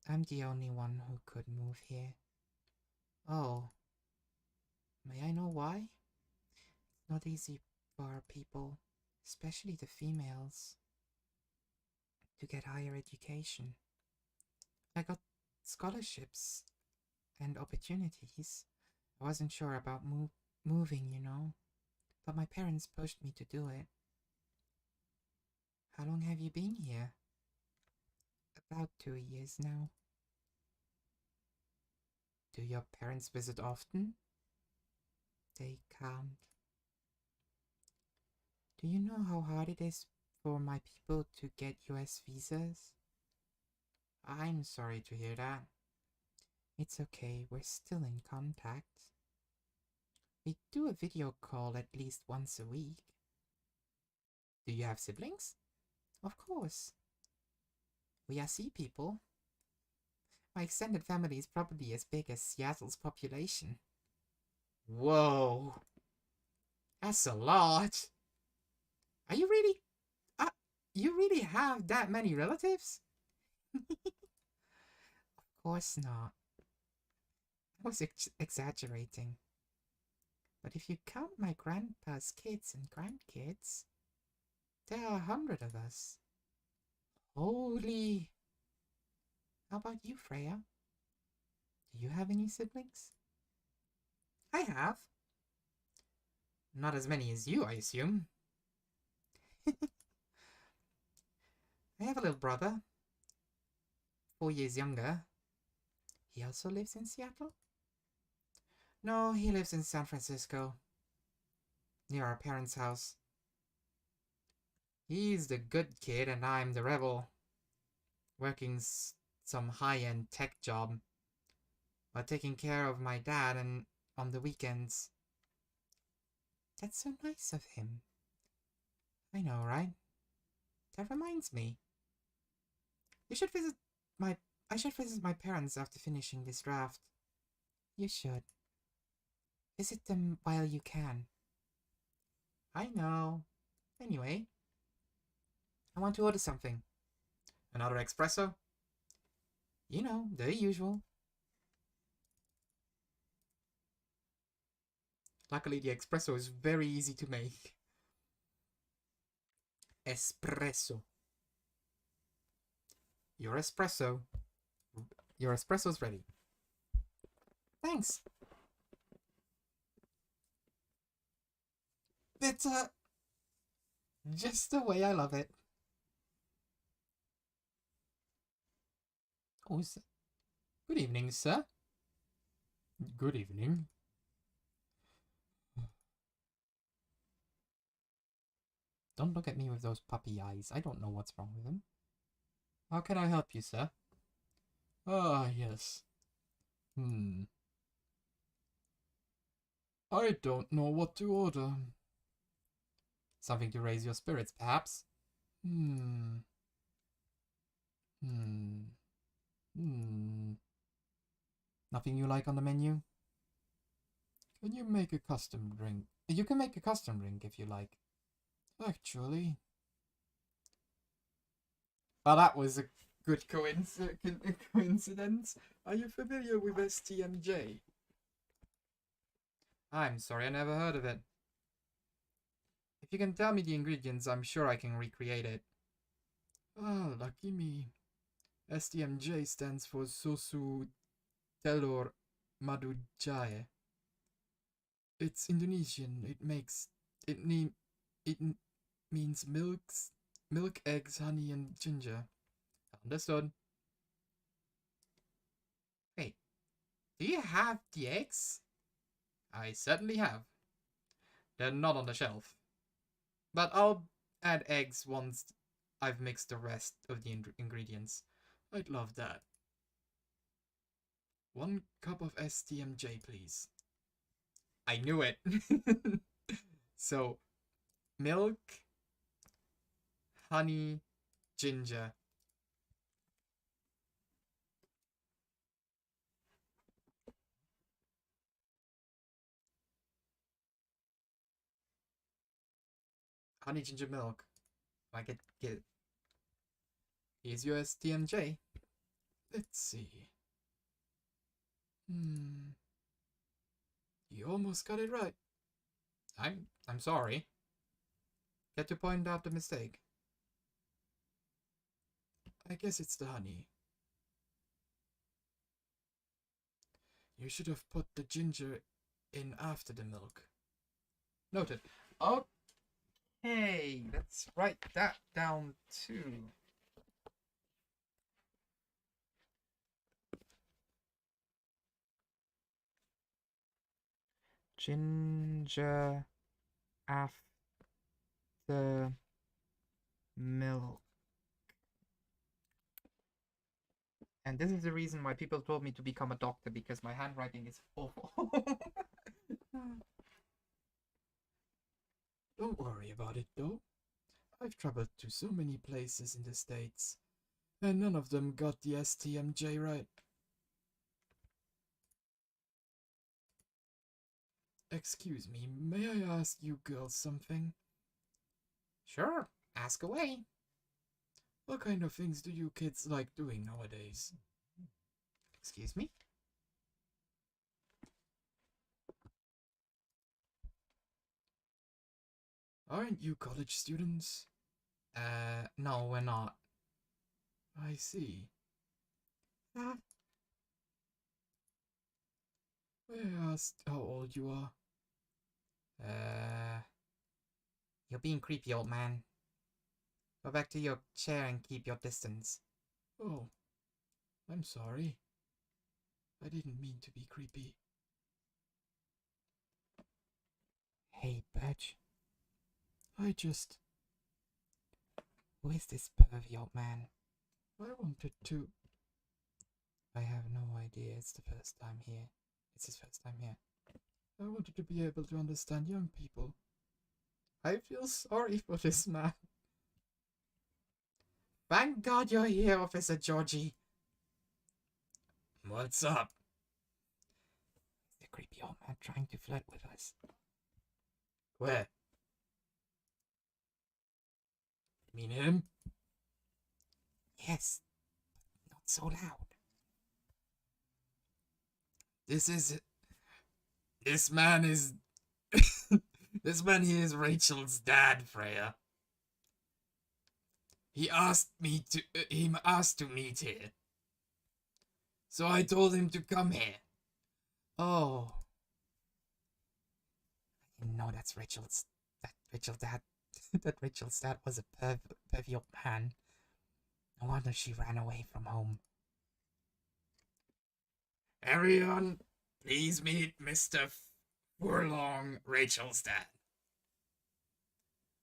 I'm the only one who could move here. Oh. May I know why? It's not easy for our people, especially the females, to get higher education. I got scholarships and opportunities. I wasn't sure about moving, you know, but my parents pushed me to do it. How long have you been here? About 2 years now. Do your parents visit often? They can't. Do you know how hard it is for my people to get US visas? I'm sorry to hear that. It's okay, we're still in contact. We do a video call at least once a week. Do you have siblings? Of course. We are sea people. My extended family is probably as big as Seattle's population. Whoa. That's a lot. Are you really... you really have that many relatives? Of course not. I was exaggerating. But if you count my grandpa's kids and grandkids, there are 100 of us. Holy! How about you, Freya? Do you have any siblings? I have. Not as many as you, I assume. I have a little brother, 4 years younger. He also lives in Seattle? No, he lives in San Francisco, near our parents' house. He's the good kid and I'm the rebel, working some high-end tech job, but taking care of my dad and on the weekends. That's so nice of him. I know, right? That reminds me. I should visit my parents after finishing this draft. You should. Visit them while you can. I know. Anyway, I want to order something. Another espresso? You know, the usual. Luckily, the espresso is very easy to make. Espresso. Your espresso. Your espresso's ready. Thanks. It's just the way I love it. Oh, good evening, sir. Good evening. Don't look at me with those puppy eyes. I don't know what's wrong with them. How can I help you, sir? Ah, yes. I don't know what to order. Something to raise your spirits, perhaps? Nothing you like on the menu? Can you make a custom drink? You can make a custom drink if you like. Actually... Well, that was Good coincidence. Are you familiar with STMJ? I'm sorry, I never heard of it. If you can tell me the ingredients, I'm sure I can recreate it. Ah, lucky me. STMJ stands for Sosu Telur Madu Jaye. It's Indonesian. It means milk, eggs, honey, and ginger. Understood. Hey, do you have the eggs? I certainly have. They're not on the shelf. But I'll add eggs once I've mixed the rest of the ingredients. I'd love that. 1 cup of STMJ, please. I knew it. So, milk, honey, ginger. Honey, ginger, milk. I get it. Here's your STMJ. Let's see. You almost got it right. I'm sorry. Get to point out the mistake. I guess it's the honey. You should have put the ginger in after the milk. Noted. Okay, let's write that down too. Ginger after milk. And this is the reason why people told me to become a doctor, because my handwriting is awful. Don't worry about it, though. I've traveled to so many places in the States, and none of them got the STMJ right. Excuse me, may I ask you girls something? Sure, ask away. What kind of things do you kids like doing nowadays? Excuse me? Aren't you college students? No, we're not. I see. May I ask how old you are? You're being creepy, old man. Go back to your chair and keep your distance. Oh, I'm sorry. I didn't mean to be creepy. Hey, Badge. Who is this pervy old man? I wanted to... I have no idea. It's the first time here. It's his first time here. I wanted to be able to understand young people. I feel sorry for this man. Thank God you're here, Officer Jorji. What's up? The creepy old man trying to flirt with us. Where? You mean him? Yes, but not so loud. This man is... This man here is Rachel's dad, Freya. He asked to meet here. So I told him to come here. Oh. I didn't know that's Rachel's dad. That Rachel's dad was a pervy old man. No wonder she ran away from home. Everyone, please meet Mr. Furlong, Rachel's dad.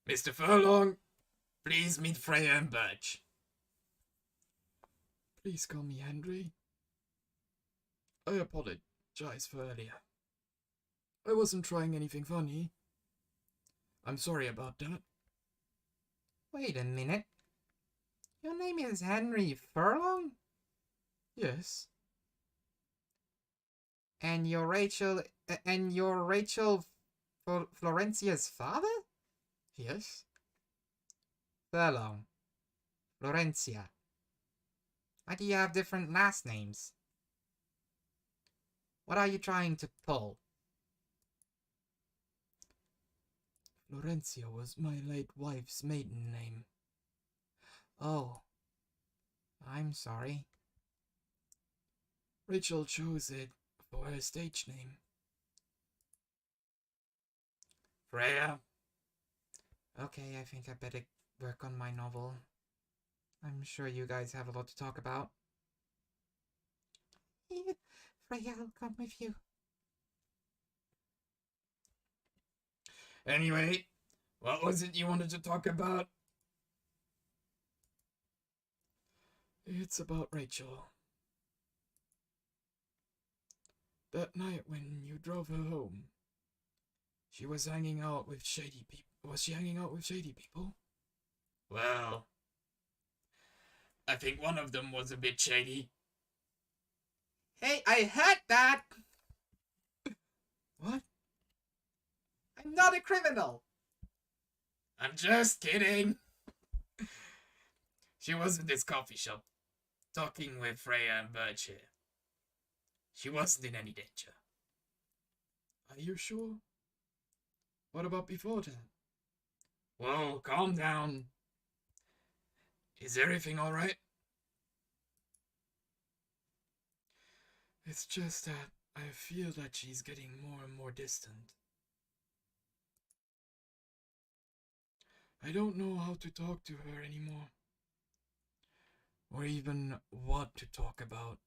Mr. Furlong, please meet Freya and Birch. Please call me Henry. I apologize for earlier. I wasn't trying anything funny. I'm sorry about that. Wait a minute. Your name is Henry Furlong? Yes. And you're Rachel Florencia's father? Yes. Furlong. Florencia. Why do you have different last names? What are you trying to pull? Florencia was my late wife's maiden name. Oh, I'm sorry. Rachel chose it for her stage name. Freya. Okay, I think I better work on my novel. I'm sure you guys have a lot to talk about. Freya, I'll come with you. Anyway, what was it you wanted to talk about? It's about Rachel. That night when you drove her home, she was hanging out with shady people. Was she hanging out with shady people? Well, I think one of them was a bit shady. Hey, I heard that! What? I'm not a criminal! I'm just kidding! She was in this coffee shop, talking with Freya and Jorji. She wasn't in any danger. Are you sure? What about before that? Whoa, calm down. Is everything alright? It's just that I feel that she's getting more and more distant. I don't know how to talk to her anymore. Or even what to talk about.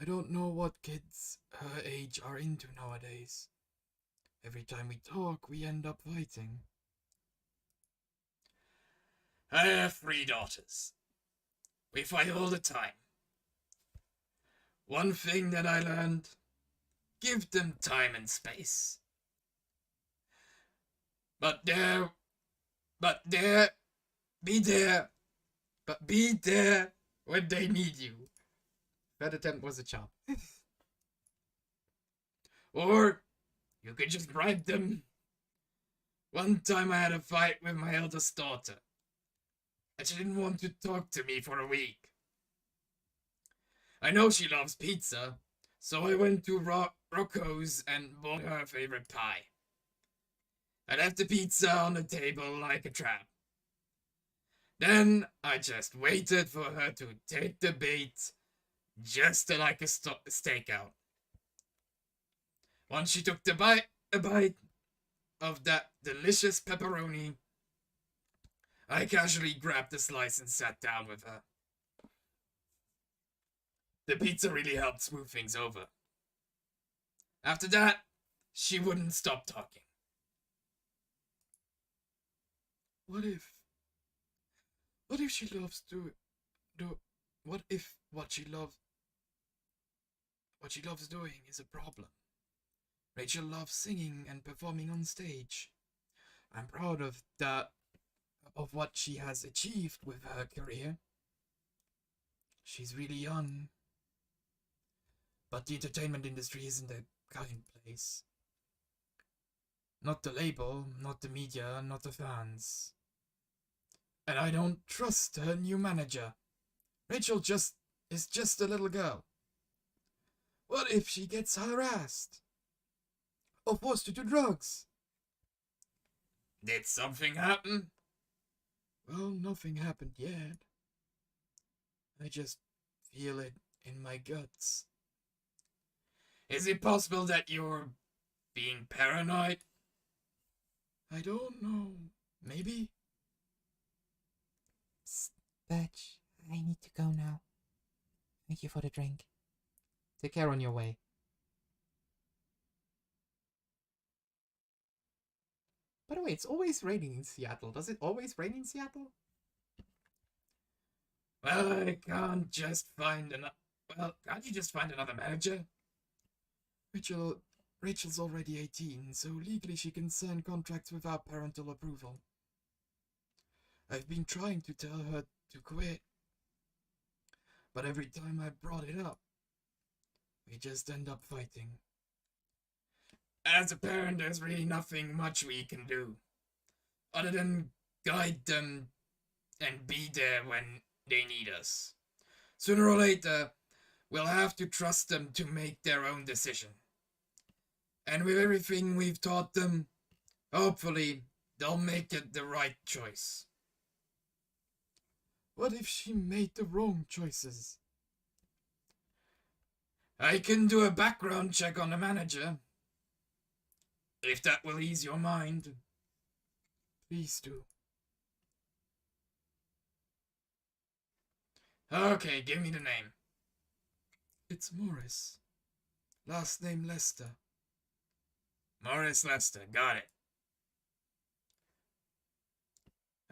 I don't know what kids her age are into nowadays. Every time we talk, we end up fighting. I have 3 daughters. We fight all the time. One thing that I learned, give them time and space. Be there when they need you. That attempt was a chop. Or you could just bribe them. One time I had a fight with my eldest daughter, and she didn't want to talk to me for a week. I know she loves pizza, so I went to Rocco's and bought her favorite pie. I left the pizza on the table like a trap. Then I just waited for her to take the bait, just like a stakeout. Once she took a bite of that delicious pepperoni, I casually grabbed a slice and sat down with her. The pizza really helped smooth things over. After that, she wouldn't stop talking. What if she loves what if what she loves doing is a problem? Rachel loves singing and performing on stage. I'm proud of what she has achieved with her career. She's really young. But the entertainment industry isn't a kind place. Not the label, not the media, not the fans. And I don't trust her new manager. Rachel is just a little girl. What if she gets harassed? Or forced to do drugs? Did something happen? Well, nothing happened yet. I just feel it in my guts. Is it possible that you're being paranoid? I don't know. Maybe? Birch, I need to go now. Thank you for the drink. Take care on your way. By the way, it's always raining in Seattle. Does it always rain in Seattle? Well, I can't just find another... Well, can't you just find another manager? Rachel's already 18, so legally she can sign contracts without parental approval. I've been trying to tell her to quit, but every time I brought it up, we just end up fighting. As a parent, there's really nothing much we can do, other than guide them and be there when they need us. Sooner or later, we'll have to trust them to make their own decision. And with everything we've taught them, hopefully, they'll make it the right choice. What if she made the wrong choices? I can do a background check on the manager, if that will ease your mind. Please do. Okay, give me the name. It's Morris. Last name Lester. Morris Lester, got it.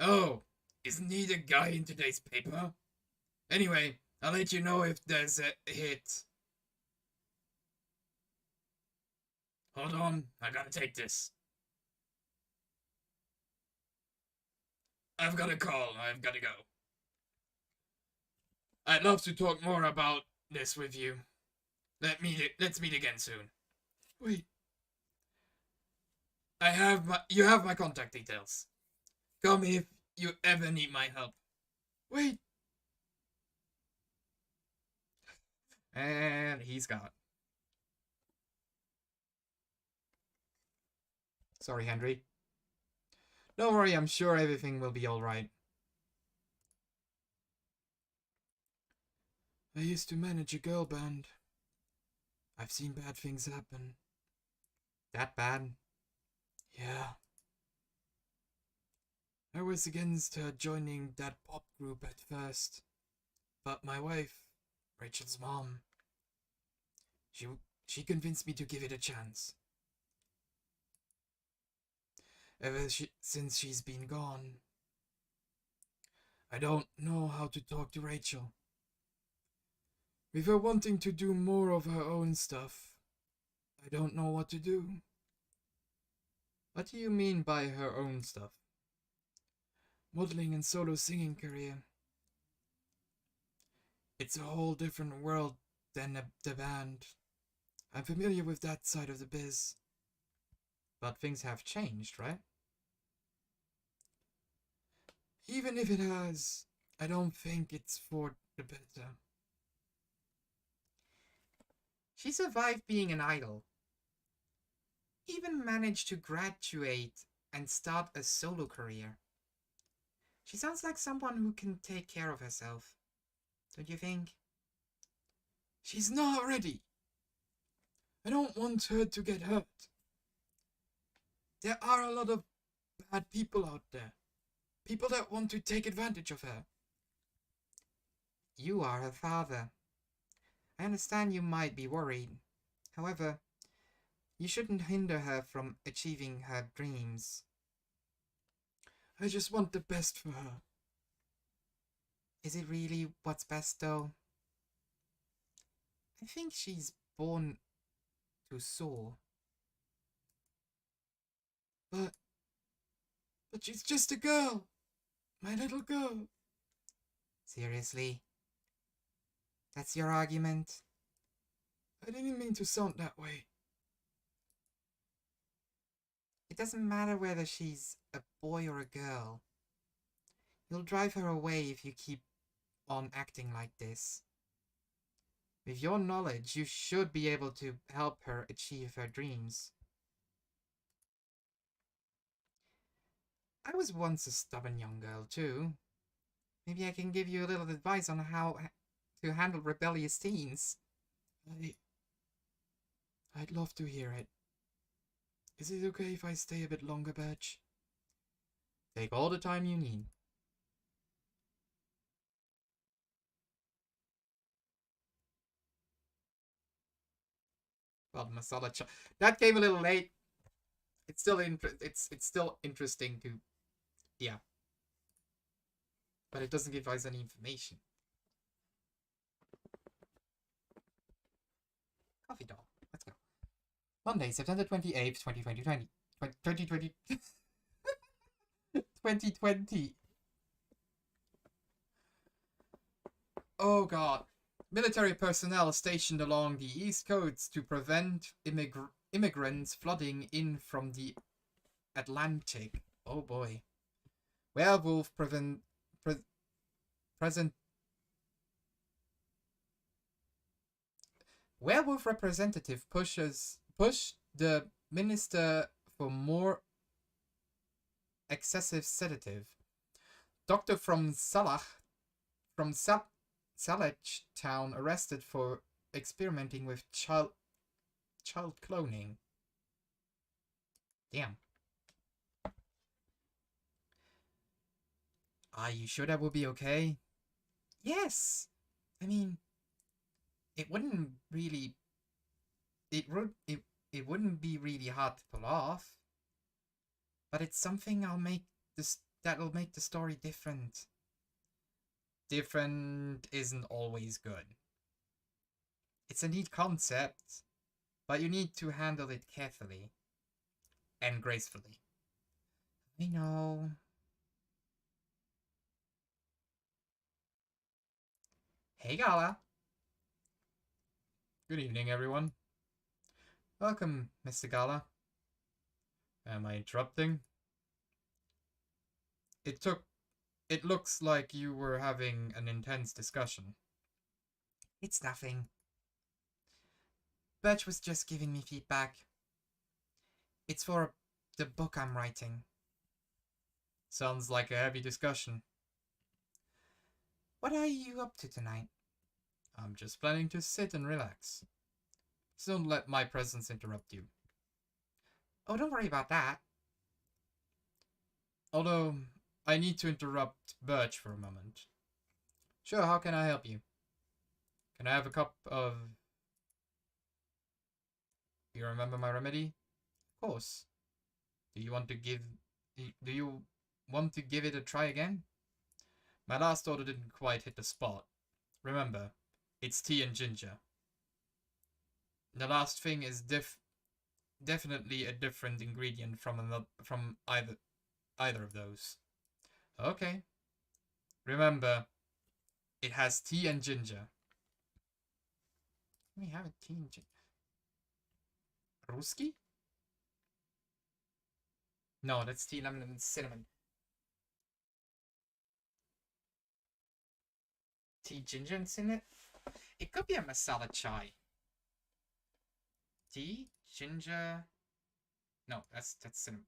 Oh, isn't he the guy in today's paper? Anyway, I'll let you know if there's a hit. Hold on, I gotta take this. I've got a call, I've gotta go. I'd love to talk more about this with you. Let's meet again soon. Wait. You have my contact details. Call me if you ever need my help. Wait. And he's gone. Sorry, Henry. Don't worry, I'm sure everything will be alright. I used to manage a girl band. I've seen bad things happen. That bad? Yeah. I was against her joining that pop group at first. But my wife, Rachel's mom, she convinced me to give it a chance. Since she's been gone, I don't know how to talk to Rachel. With her wanting to do more of her own stuff, I don't know what to do. What do you mean by her own stuff? Modeling and solo singing career. It's a whole different world than the band. I'm familiar with that side of the biz. But things have changed, right? Even if it has, I don't think it's for the better. She survived being an idol. Even managed to graduate and start a solo career. She sounds like someone who can take care of herself. Don't you think? She's not ready. I don't want her to get hurt. There are a lot of bad people out there. People that want to take advantage of her. You are her father. I understand you might be worried. However, you shouldn't hinder her from achieving her dreams. I just want the best for her. Is it really what's best, though? I think she's born to soar. But she's just a girl. My little girl. Seriously? That's your argument? I didn't mean to sound that way. It doesn't matter whether she's a boy or a girl. You'll drive her away if you keep on acting like this. With your knowledge, you should be able to help her achieve her dreams. I was once a stubborn young girl, too. Maybe I can give you a little advice on how to handle rebellious teens. I'd love to hear it. Is it okay if I stay a bit longer, Badge? Take all the time you need. Well, masala that came a little late. It's still it's still interesting to, yeah. But it doesn't give us any information. Coffee doll. Let's go. Monday, September 28th, 2020. 2020. 2020. Oh god. Military personnel stationed along the East Coast to prevent immigrants flooding in from the Atlantic. Oh boy. Werewolf present Werewolf representative push the minister for more excessive sedative. Doctor from Salach town arrested for experimenting with child cloning. Damn. Are you sure that will be okay? Yes. I mean, it wouldn't really. It wouldn't be really hard to pull off. But it's something that'll make the story different. Different isn't always good. It's a neat concept, but you need to handle it carefully and gracefully. I know. Hey, Gala. Good evening, everyone. Welcome, Mr. Gala. Am I interrupting? It looks like you were having an intense discussion. It's nothing. Birch was just giving me feedback. It's for the book I'm writing. Sounds like a heavy discussion. What are you up to tonight? I'm just planning to sit and relax. So don't let my presence interrupt you. Oh, don't worry about that. Although, I need to interrupt Birch for a moment. Sure, how can I help you? Can I have a cup of... You remember my remedy? Of course. Do you want to give it a try again? My last order didn't quite hit the spot. Remember, it's tea and ginger. The last thing is definitely a different ingredient from either of those. Okay. Remember, it has tea and ginger. Let me have a tea and ginger. Ruski? No, that's tea, lemon, and cinnamon. Tea, ginger, and cinnamon? It could be a masala chai. Tea, ginger... No, that's cinnamon.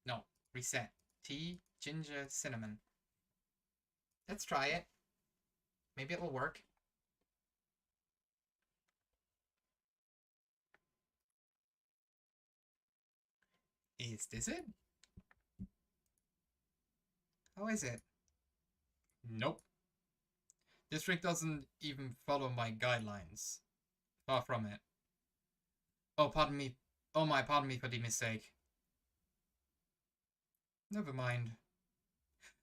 No, reset. Tea, ginger, cinnamon. Let's try it. Maybe it'll work. Is this it? How is it? Nope. This drink doesn't even follow my guidelines. Far from it. Oh, pardon me. Oh my, pardon me for the mistake. Never mind.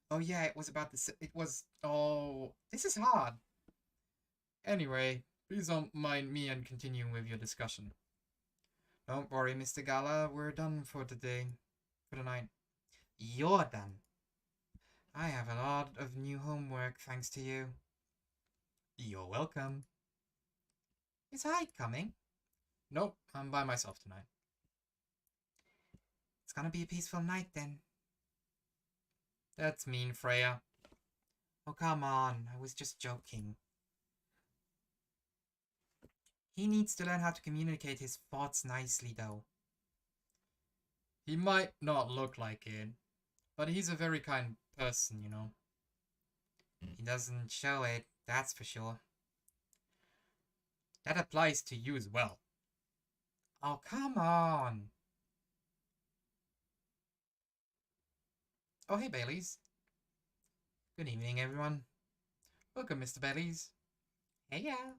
Oh yeah, it was about this. It was... Oh, this is hard. Anyway, please don't mind me and continuing with your discussion. Don't worry, Mr. Gala. We're done for the day. For the night. You're done. I have a lot of new homework thanks to you. You're welcome. Is Hyde coming? Nope, I'm by myself tonight. It's gonna be a peaceful night then. That's mean, Freya. Oh, come on. I was just joking. He needs to learn how to communicate his thoughts nicely, though. He might not look like it, but he's a very kind person, you know. He doesn't show it, that's for sure. That applies to you as well. Oh, come on. Oh, hey, Baileys. Good evening, everyone. Welcome, Mr. Baileys. Hey, yeah.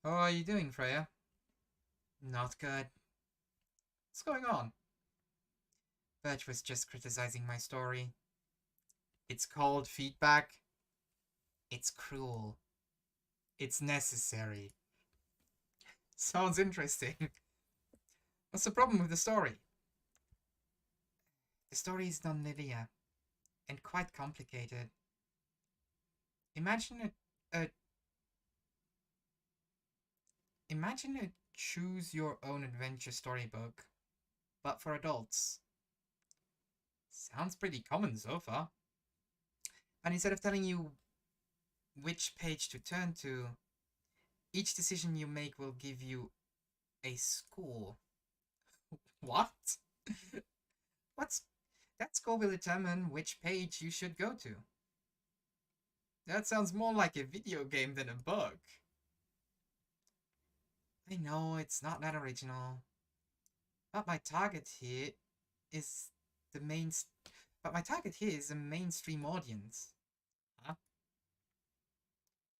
How are you doing, Freya? Not good. What's going on? Birch was just criticizing my story. It's called feedback. It's cruel. It's necessary. Sounds interesting. What's the problem with the story? The story is non-linear and quite complicated. Imagine a choose your own adventure storybook, but for adults. Sounds pretty common so far. And instead of telling you which page to turn to, Each decision you make will give you a score. What? What's that score will determine which page you should go to. That sounds more like a video game than a book. I know it's not that original, but my target here is the main. But my target here is a mainstream audience. Huh?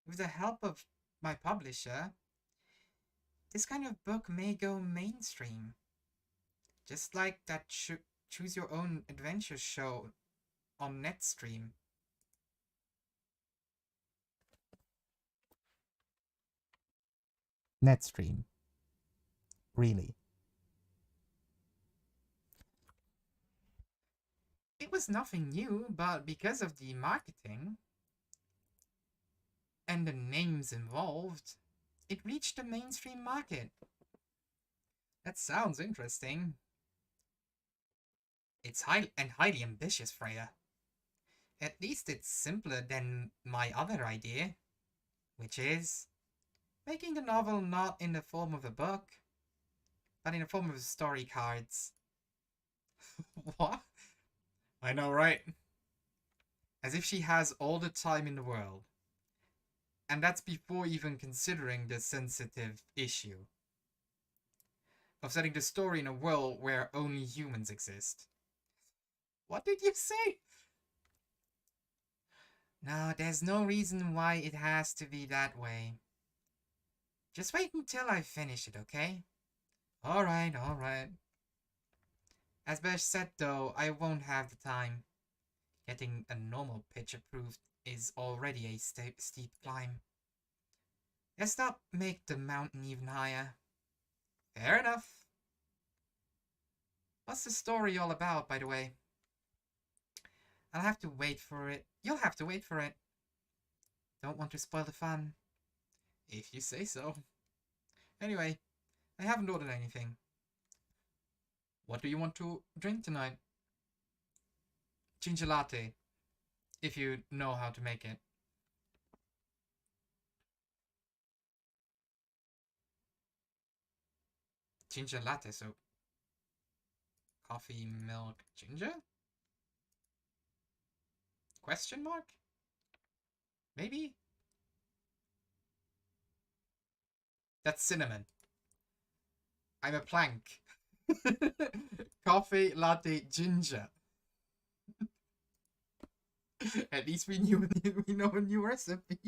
With the help of my publisher, this kind of book may go mainstream. Just like that Choose Your Own Adventure show on Netstream. Netstream. Really? It was nothing new, but because of the marketing and the names involved, it reached the mainstream market. That sounds interesting. It's highly ambitious, Freya. At least it's simpler than my other idea, which is making the novel not in the form of a book, but in the form of story cards. What? I know, right? As if she has all the time in the world. And that's before even considering the sensitive issue of setting the story in a world where only humans exist. What did you say? No, there's no reason why it has to be that way. Just wait until I finish it, okay? Alright, alright. As Besh said though, I won't have the time. Getting a normal pitch approved is already a steep climb. Let's not make the mountain even higher. Fair enough. What's the story all about, by the way? I'll have to wait for it. You'll have to wait for it. Don't want to spoil the fun. If you say so. Anyway, I haven't ordered anything. What do you want to drink tonight? Ginger latte, if you know how to make it. Ginger latte, so coffee, milk, ginger? Question mark? Maybe? That's cinnamon. I'm a plank. Coffee, latte, ginger. At least we know a new recipe.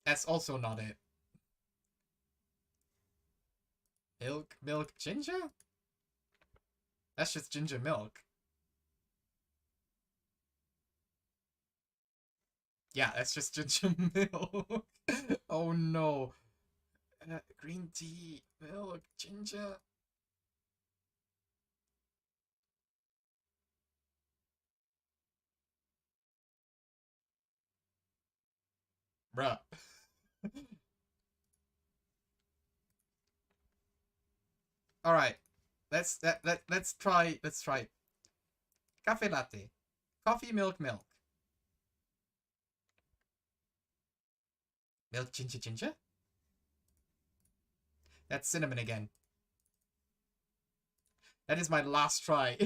That's also not it. Milk, ginger? That's just ginger milk. Yeah, that's just ginger milk. Oh no. Green tea, milk, ginger. Bruh. All right. Let's try cafe latte. Coffee, milk, milk. Milk, ginger, ginger? That's cinnamon again. That is my last try.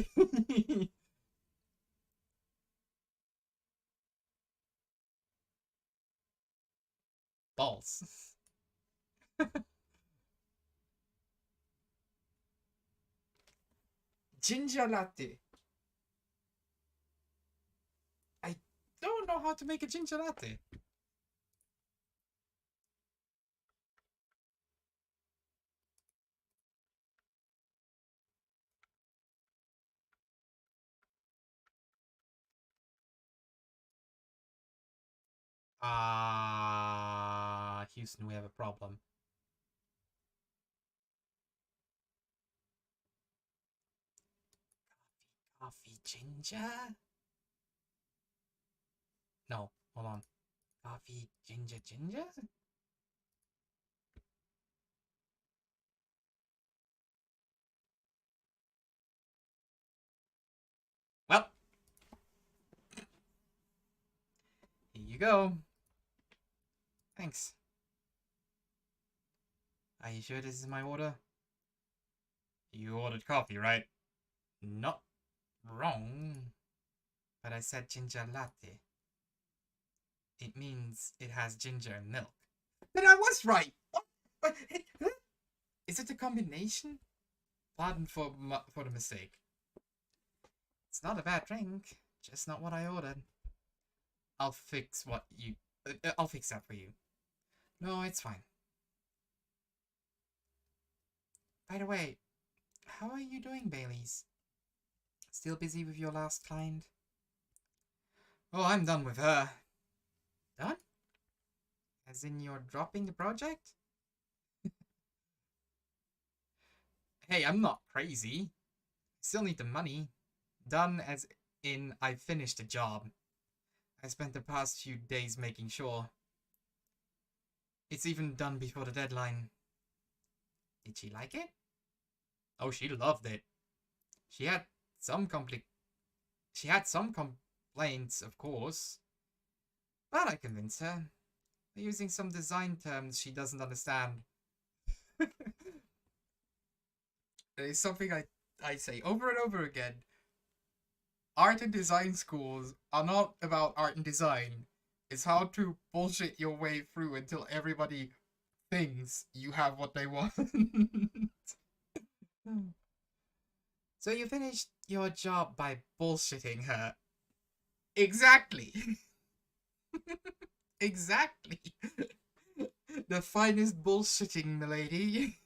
Balls. Ginger latte. I don't know how to make a ginger latte. Houston, we have a problem. Coffee, ginger? No, hold on. Coffee, ginger, ginger? Well, go. Thanks. Are you sure this is my order? You ordered coffee, right? Not wrong. But I said ginger latte. It means it has ginger and milk. Then I was right! What? Is it a combination? Pardon for the mistake. It's not a bad drink, just not what I ordered. I'll fix what you... I'll fix that for you. No, it's fine. By the way, how are you doing, Baileys? Still busy with your last client? Oh, I'm done with her. Done? As in you're dropping the project? Hey, I'm not crazy. Still need the money. Done as in I finished the job. I spent the past few days making sure. It's even done before the deadline. Did she like it? Oh, she loved it. She had some complaints, of course. But I convinced her. By using some design terms she doesn't understand. It's something I say over and over again. Art and design schools are not about art and design. It's how to bullshit your way through until everybody thinks you have what they want. So you finished your job by bullshitting her. Exactly. Exactly. The finest bullshitting, milady.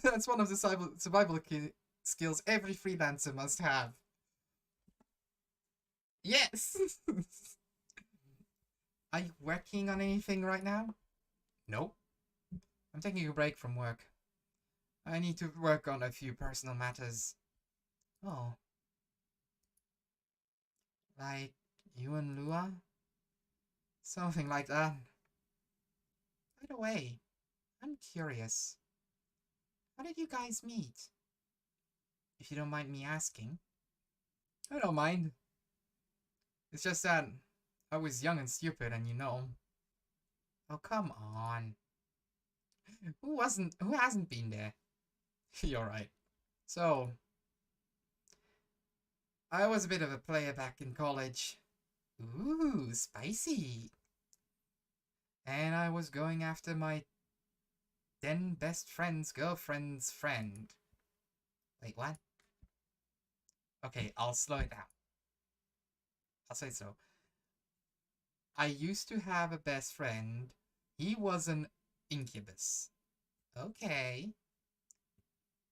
That's one of the survival skills every freelancer must have. Yes! Are you working on anything right now? Nope. I'm taking a break from work. I need to work on a few personal matters. Oh. Like you and Lua? Something like that. By the way, I'm curious. How did you guys meet? If you don't mind me asking. I don't mind. It's just that I was young and stupid and you know. Oh, come on. Who hasn't been there? You're right. So, I was a bit of a player back in college. Ooh, spicy. And I was going after my then best friend's girlfriend's friend. Wait, what? Okay, I'll slow it down. I'll say so. I used to have a best friend. He was an incubus. Okay.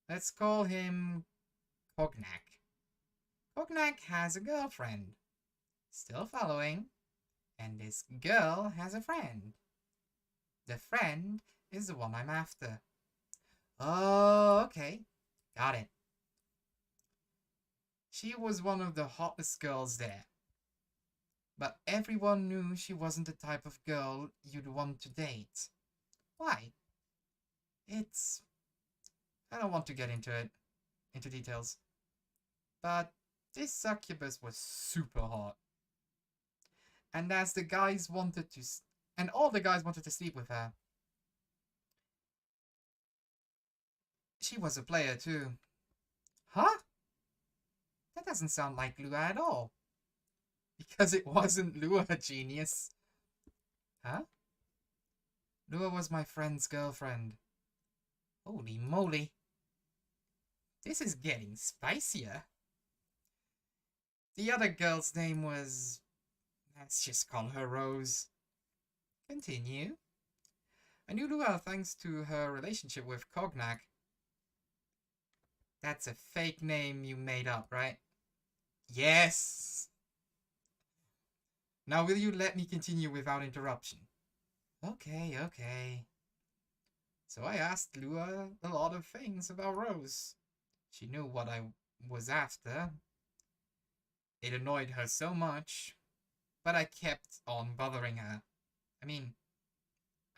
Let's call him Cognac. Cognac has a girlfriend. Still following. And this girl has a friend. The friend is the one I'm after. Oh, okay. Got it. She was one of the hottest girls there. But everyone knew she wasn't the type of girl you'd want to date. Why? I don't want to get into details. But this succubus was super hot. And all the guys wanted to sleep with her. She was a player too. Huh? That doesn't sound like Lua at all. Because it wasn't Lua, genius. Huh? Lua was my friend's girlfriend. Holy moly. This is getting spicier. The other girl's name was... Let's just call her Rose. Continue. I knew Lua thanks to her relationship with Cognac. That's a fake name you made up, right? Yes! Now will you let me continue without interruption? Okay. So I asked Lua a lot of things about Rose. She knew what I was after. It annoyed her so much, but I kept on bothering her. I mean,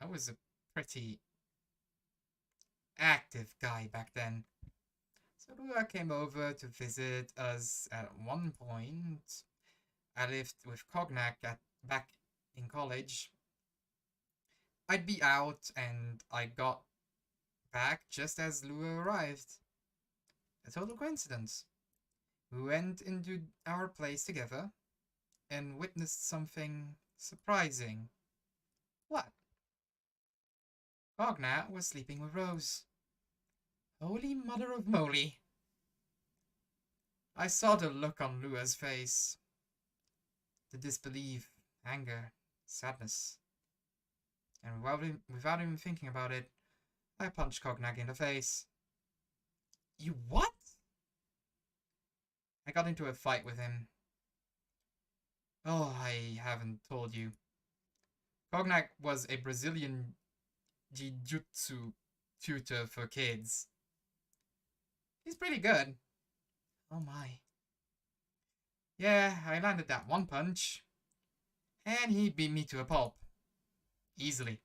I was a pretty active guy back then. So Lua came over to visit us at one point. I lived with Cognac back in college, I'd be out and I got back just as Lua arrived. A total coincidence. We went into our place together and witnessed something surprising. What? Cognac was sleeping with Rose. Holy mother of moly! I saw the look on Lua's face. The disbelief, anger, sadness. And without even thinking about it, I punched Cognac in the face. You what? I got into a fight with him. Oh, I haven't told you. Cognac was a Brazilian jiu-jitsu tutor for kids. He's pretty good. Oh my. Yeah, I landed that one punch. And he beat me to a pulp. Easily.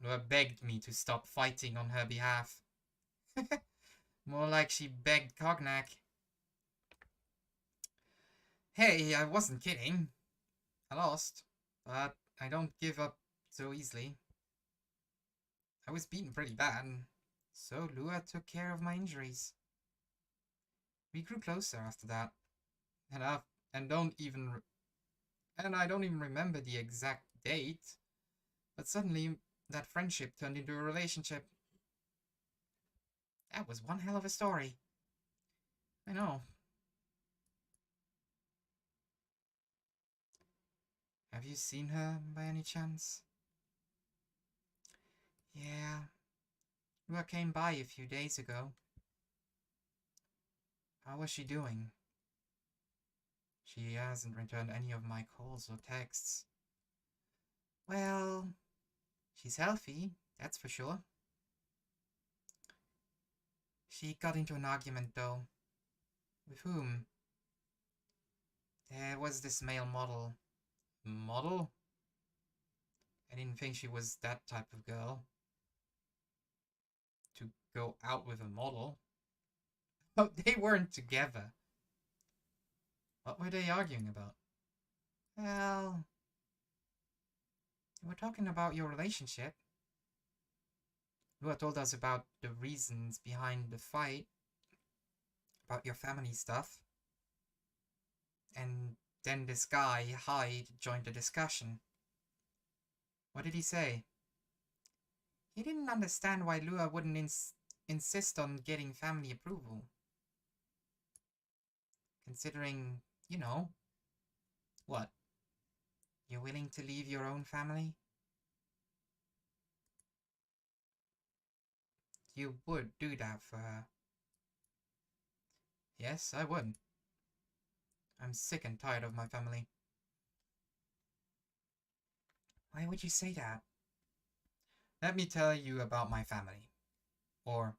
Lua begged me to stop fighting on her behalf. More like she begged Cognac. Hey, I wasn't kidding. I lost, but I don't give up so easily. I was beaten pretty bad, so Lua took care of my injuries. We grew closer after that, and I don't even remember the exact date, but suddenly that friendship turned into a relationship. That was one hell of a story. I know. Have you seen her by any chance? Yeah. Lua came by a few days ago. How was she doing? She hasn't returned any of my calls or texts. Well, she's healthy, that's for sure. She got into an argument though. With whom? There was this male model. Model? I didn't think she was that type of girl. To go out with a model. Oh, they weren't together. What were they arguing about? Well, we're talking about your relationship. Lua told us about the reasons behind the fight, about your family stuff. And then this guy, Hyde, joined the discussion. What did he say? He didn't understand why Lua wouldn't insist on getting family approval. Considering, you know. What? You're willing to leave your own family? You would do that for her. Yes, I would. I'm sick and tired of my family. Why would you say that? Let me tell you about my family. Or,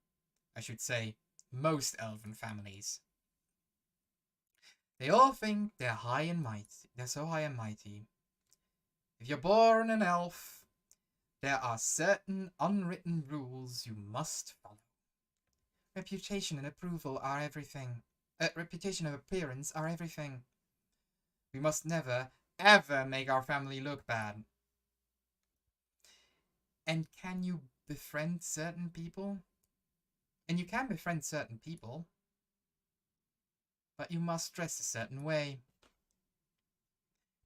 I should say, most elven families. They all think they're high and mighty. They're so high and mighty. If you're born an elf, there are certain unwritten rules you must follow. Reputation and approval are everything. Reputation and appearance are everything. We must never, ever make our family look bad. And can you befriend certain people? And you can befriend certain people, but you must dress a certain way.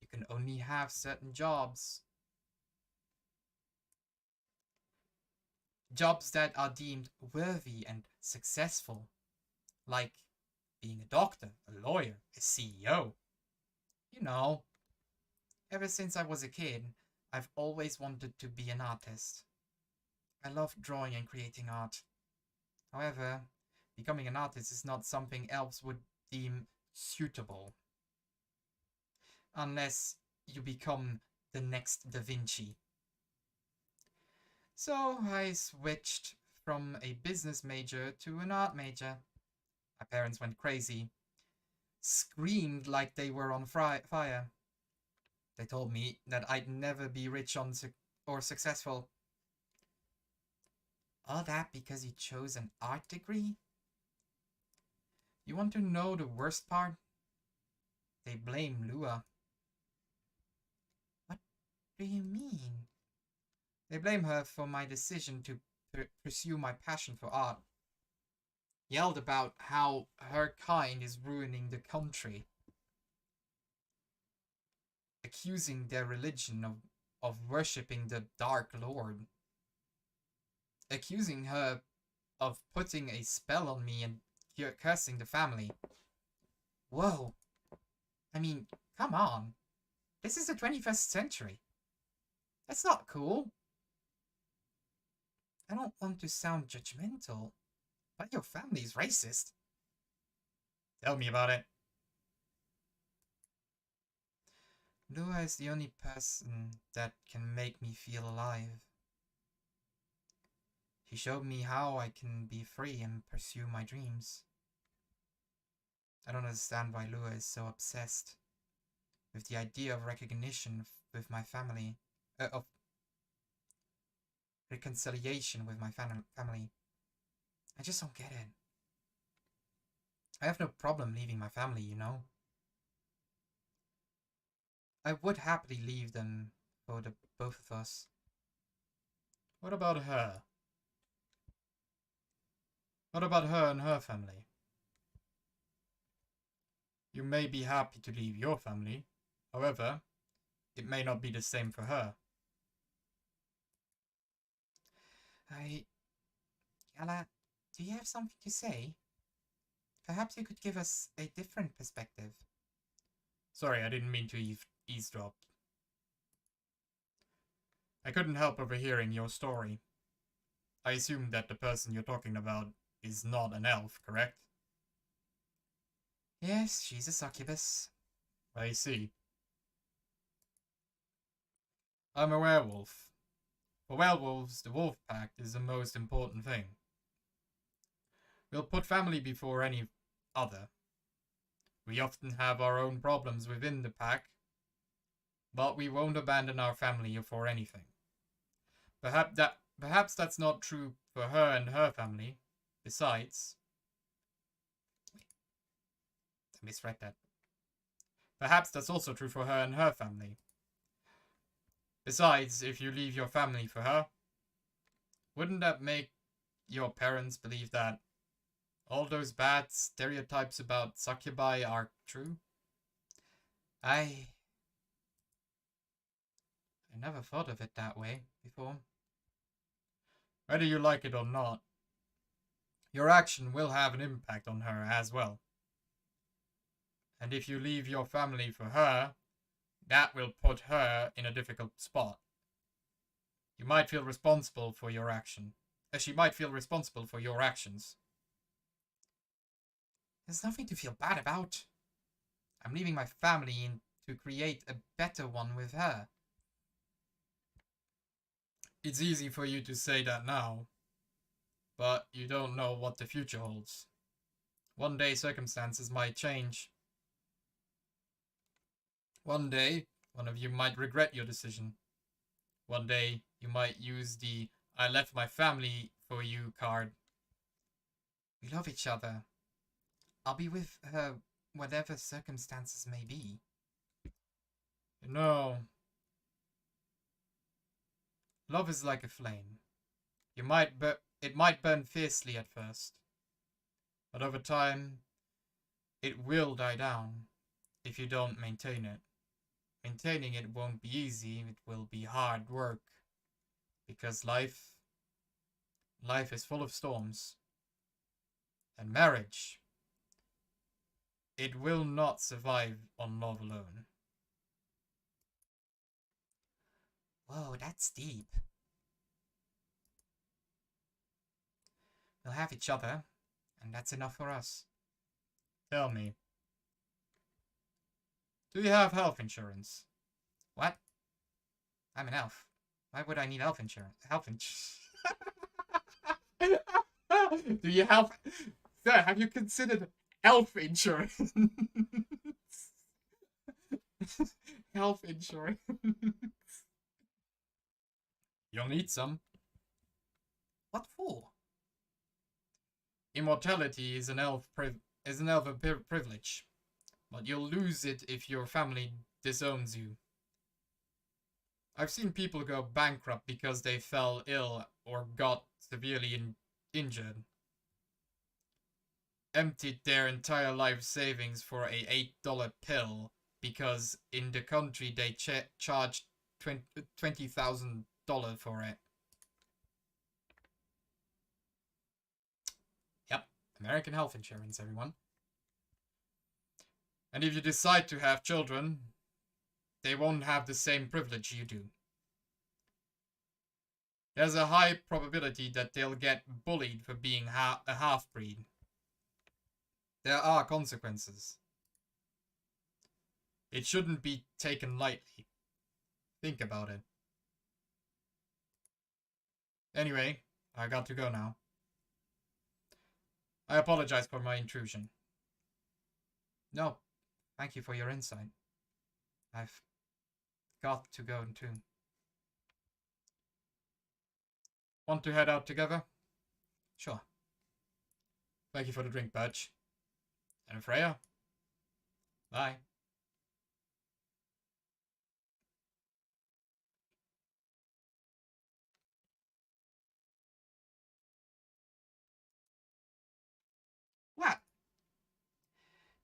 You can only have certain jobs. Jobs that are deemed worthy and successful, like being a doctor, a lawyer, a CEO. You know, ever since I was a kid, I've always wanted to be an artist. I love drawing and creating art. However, becoming an artist is not something elves would deem suitable. Unless you become the next Da Vinci. So I switched from a business major to an art major. My parents went crazy. Screamed like they were on fire. They told me that I'd never be rich or successful. All that because you chose an art degree? You want to know the worst part? they blame Lua. What do you mean? They blame her for my decision to pursue my passion for art. Yelled about how her kind is ruining the country. Accusing their religion of worshipping the Dark Lord. Accusing her of putting a spell on me and cursing the family. Whoa. I mean, come on. This is the 21st century. That's not cool. I don't want to sound judgmental, but your family's racist. Tell me about it. Lua is the only person that can make me feel alive. She showed me how I can be free and pursue my dreams. I don't understand why Lua is so obsessed with the idea of recognition with my family, of reconciliation with my family. I just don't get it. I have no problem leaving my family, you know. I would happily leave them for the both of us. What about her? What about her and her family? You may be happy to leave your family. However, it may not be the same for her. Gala, do you have something to say? Perhaps you could give us a different perspective. Sorry, I didn't mean to eavesdrop. I couldn't help overhearing your story. I assume that the person you're talking about is not an elf, correct? Yes, she's a succubus. I see. I'm a werewolf. For werewolves, the wolf pact is the most important thing. We'll put family before any other. We often have our own problems within the pack, but we won't abandon our family for anything. Perhaps that's not true for her and her family. Besides, I misread that. Perhaps that's also true for her and her family. Besides, if you leave your family for her, wouldn't that make your parents believe that all those bad stereotypes about succubi are true? I never thought of it that way before. Whether you like it or not, your action will have an impact on her as well. And if you leave your family for her, that will put her in a difficult spot. You might feel responsible for your action. She might feel responsible for your actions. There's nothing to feel bad about. I'm leaving my family to create a better one with her. It's easy for you to say that now, but you don't know what the future holds. One day circumstances might change. One day, one of you might regret your decision. One day, you might use the "I left my family for you" card. We love each other. I'll be with her whatever circumstances may be. You know, love is like a flame. It might burn fiercely at first, but over time, it will die down if you don't maintain it. Maintaining it won't be easy, it will be hard work, because life is full of storms. And marriage, it will not survive on love alone. Whoa, that's deep. We'll have each other, and that's enough for us. Tell me, do you have health insurance? What? I'm an elf. Why would I need health insurance? Do you have... Sir, have you considered health insurance? Health insurance. You'll need some. What for? Immortality is an elf privilege. but you'll lose it if your family disowns you. I've seen people go bankrupt because they fell ill or got severely injured. Emptied their entire life savings for a $8 pill because in the country they charged $20,000 for it. Yep, American health insurance, everyone. And if you decide to have children, they won't have the same privilege you do. There's a high probability that they'll get bullied for being a half-breed. There are consequences. It shouldn't be taken lightly. Think about it. Anyway, I got to go now. I apologize for my intrusion. No, thank you for your insight. I've got to go too. Want to head out together? Sure. Thank you for the drink, Birch. And Freya? Bye. What?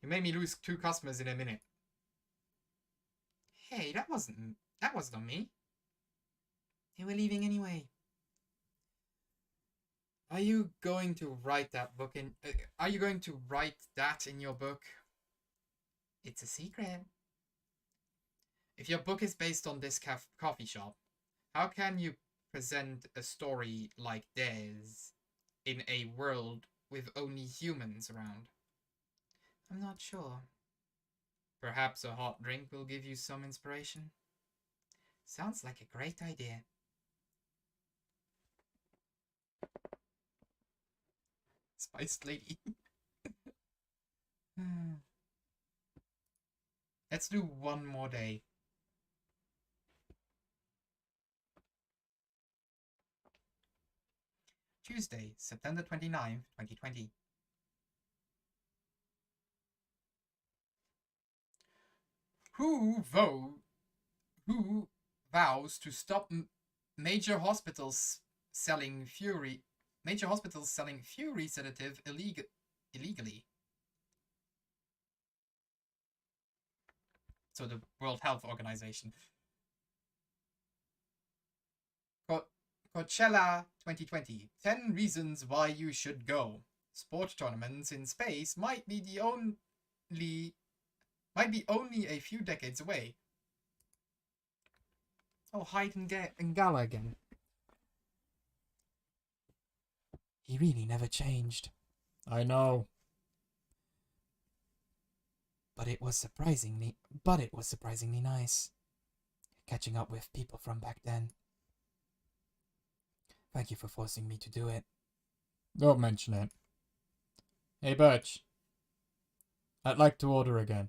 You made me lose 2 customers in a minute. Hey, that wasn't on me. They were leaving anyway. Are you going to write that book in... are you going to write that in your book? It's a secret. If your book is based on this coffee shop, how can you present a story like theirs in a world with only humans around? I'm not sure. Perhaps a hot drink will give you some inspiration? Sounds like a great idea. Spiced lady. Let's do one more day. Tuesday, September 29th, 2020. Who vows to stop major hospitals selling fury sedative illegally? So the World Health Organization. Coachella 2020. 10 reasons why you should go. Sport tournaments in space might be only a few decades away. Oh, Hyde and Gala again. He really never changed. I know. But it was surprisingly nice. Catching up with people from back then. Thank you for forcing me to do it. Don't mention it. Hey, Birch. I'd like to order again.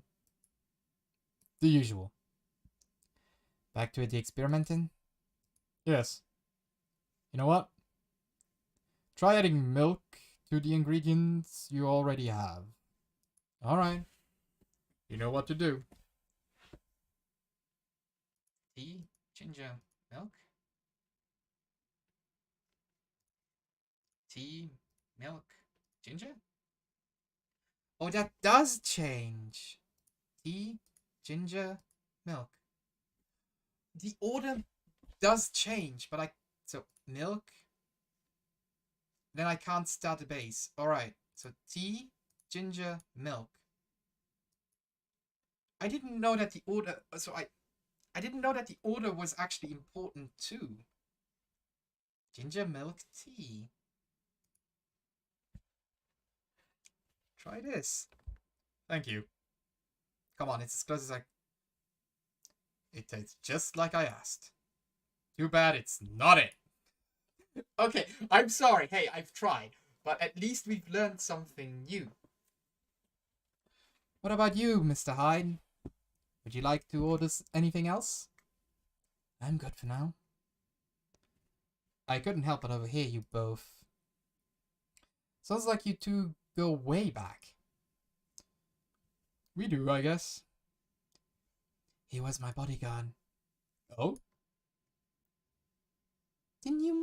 The usual. Back to the experimenting? Yes. You know what? Try adding milk to the ingredients you already have. Alright. You know what to do. Tea, ginger, milk. Tea, milk, ginger? Oh, that does change. Tea, ginger, milk. The order does change, but so milk. Then I can't start a base. Alright, so tea, ginger, milk. I didn't know that the order, I didn't know that the order was actually important too. Ginger, milk, tea. Try this. Thank you. Come on, it's as close as It tastes just like I asked. Too bad it's not it. Okay, I'm sorry. Hey, I've tried. But at least we've learned something new. What about you, Mr. Hyde? Would you like to order anything else? I'm good for now. I couldn't help but overhear you both. Sounds like you two go way back. We do, I guess. He was my bodyguard. Oh? Didn't you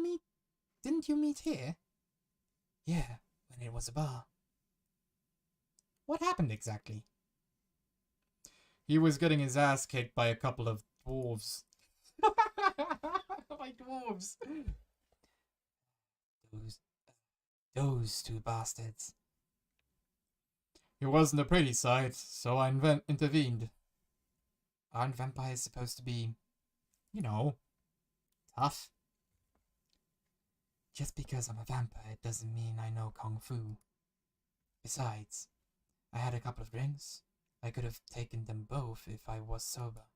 meet here? Yeah, when it was a bar. What happened exactly? He was getting his ass kicked by a couple of dwarves. My dwarves! Those two bastards. It wasn't a pretty sight, so I intervened. Aren't vampires supposed to be, you know, tough? Just because I'm a vampire doesn't mean I know Kung Fu. Besides, I had a couple of drinks. I could have taken them both if I was sober.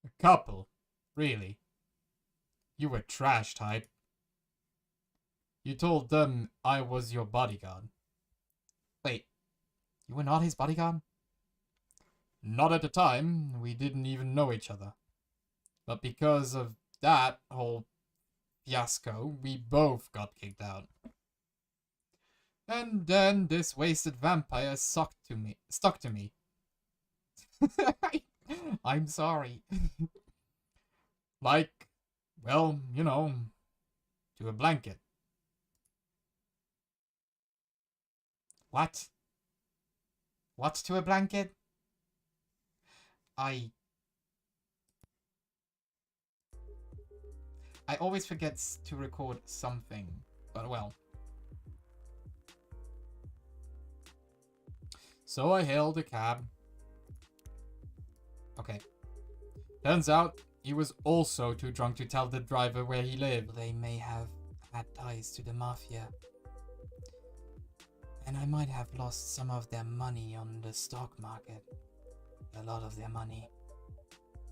A couple? Really? You were trash type. You told them I was your bodyguard. Wait, you were not his bodyguard? Not at the time. We didn't even know each other. But because of that whole fiasco, we both got kicked out. And then this wasted vampire stuck to me. I'm sorry. Like, well, you know, to a blanket. What? What to a blanket? I always forget to record something, but well. So I hailed a cab. Okay. Turns out he was also too drunk to tell the driver where he lived. They may have had ties to the mafia. And I might have lost some of their money on the stock market. A lot of their money.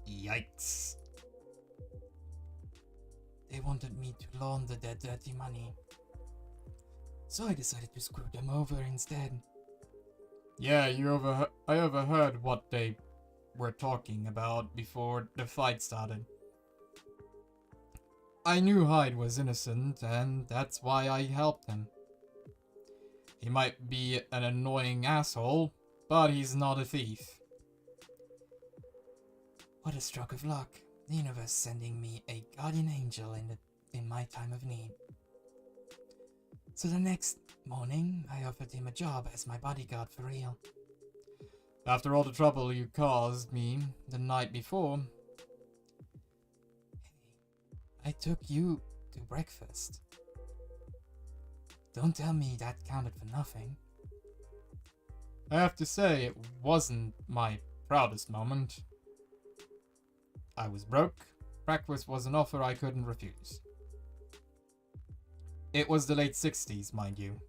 Yikes. They wanted me to launder their dirty money. So I decided to screw them over instead. Yeah, I overheard what they were talking about before the fight started. I knew Hyde was innocent, and that's why I helped him. He might be an annoying asshole, but he's not a thief. What a stroke of luck. The universe sending me a guardian angel in my time of need. So the next morning, I offered him a job as my bodyguard for real. After all the trouble you caused me the night before, I took you to breakfast. Don't tell me that counted for nothing. I have to say, it wasn't my proudest moment. I was broke. Breakfast was an offer I couldn't refuse. It was the late 60s, mind you.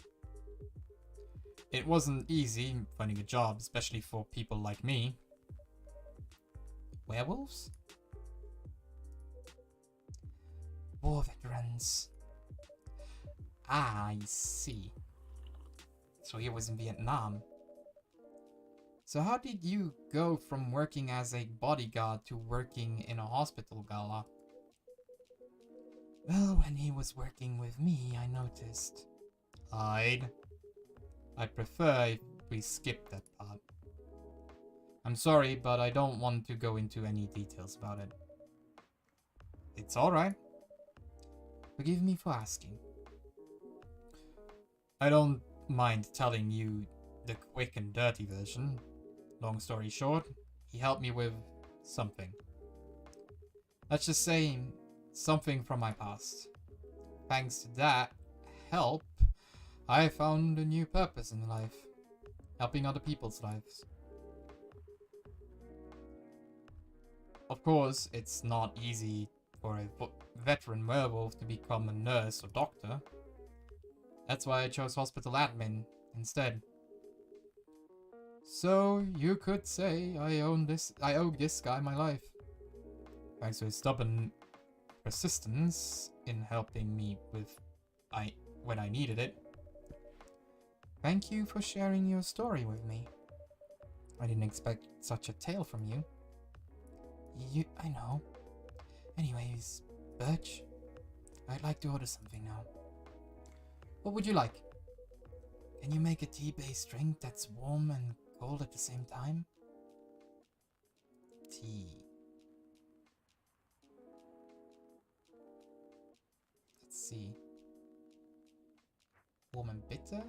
It wasn't easy finding a job, especially for people like me. Werewolves? War veterans. Ah, I see. So he was in Vietnam. So how did you go from working as a bodyguard to working in a hospital, Gala? Well, when he was working with me, I noticed. Hyde. I'd prefer if we skip that part. I'm sorry, but I don't want to go into any details about it. It's alright. Forgive me for asking. I don't mind telling you the quick and dirty version. Long story short, he helped me with something. Let's just say, something from my past. Thanks to that help, I found a new purpose in life. Helping other people's lives. Of course, it's not easy for a veteran werewolf to become a nurse or doctor. That's why I chose hospital admin instead. So you could say I owe this guy my life. Thanks to his stubborn persistence in helping me with when I needed it. Thank you for sharing your story with me. I didn't expect such a tale from you. I know. Anyways, Birch, I'd like to order something now. What would you like? Can you make a tea-based drink that's warm and cold at the same time. Tea. Let's see. Warm and bitter?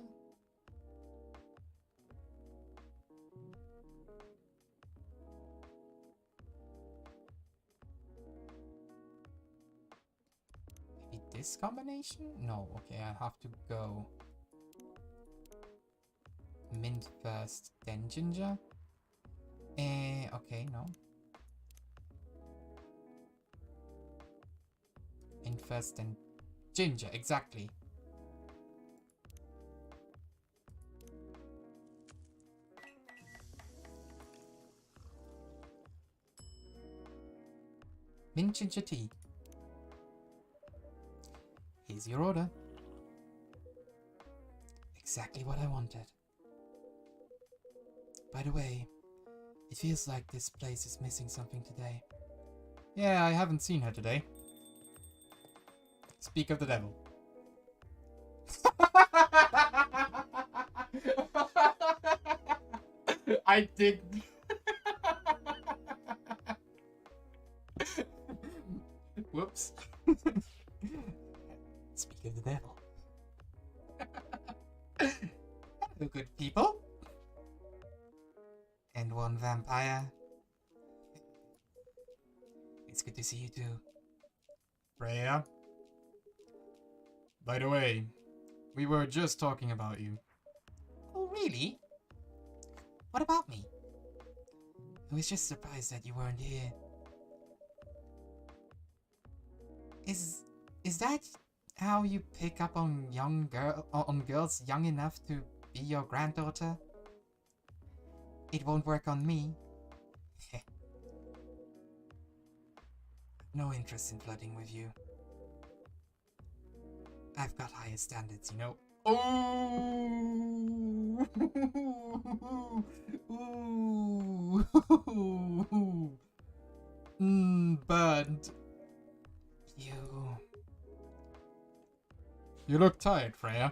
Maybe this combination? No, okay, I have to go mint first, then ginger. Okay, no. Mint first, then ginger, exactly. Mint ginger tea. Here's your order. Exactly what I wanted. By the way, it feels like this place is missing something today. Yeah, I haven't seen her today. Speak of the devil. I did. Whoops. Speak of the devil. Hello, good people. And one vampire. It's good to see you too. Freya? By the way, we were just talking about you. Oh, really? What about me? I was just surprised that you weren't here. Is that how you pick up on girls young enough to be your granddaughter? It won't work on me. No interest in flirting with you. I've got higher standards, you know. Oh! Bad. You look tired, Freya.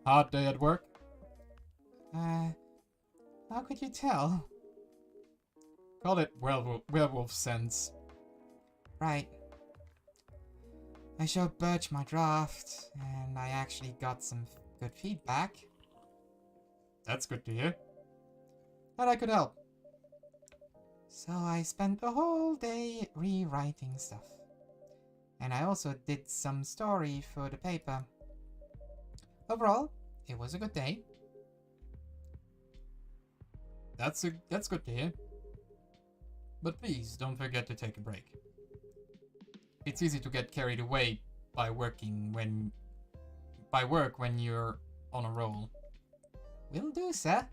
Hard day at work? How could you tell? Call it werewolf sense. Right. I showed Birch my draft, and I actually got some good feedback. That's good to hear. Glad I could help. So I spent the whole day rewriting stuff. And I also did some story for the paper. Overall, it was a good day. That's good to hear. But please don't forget to take a break. It's easy to get carried away by work when you're on a roll. Will do, sir.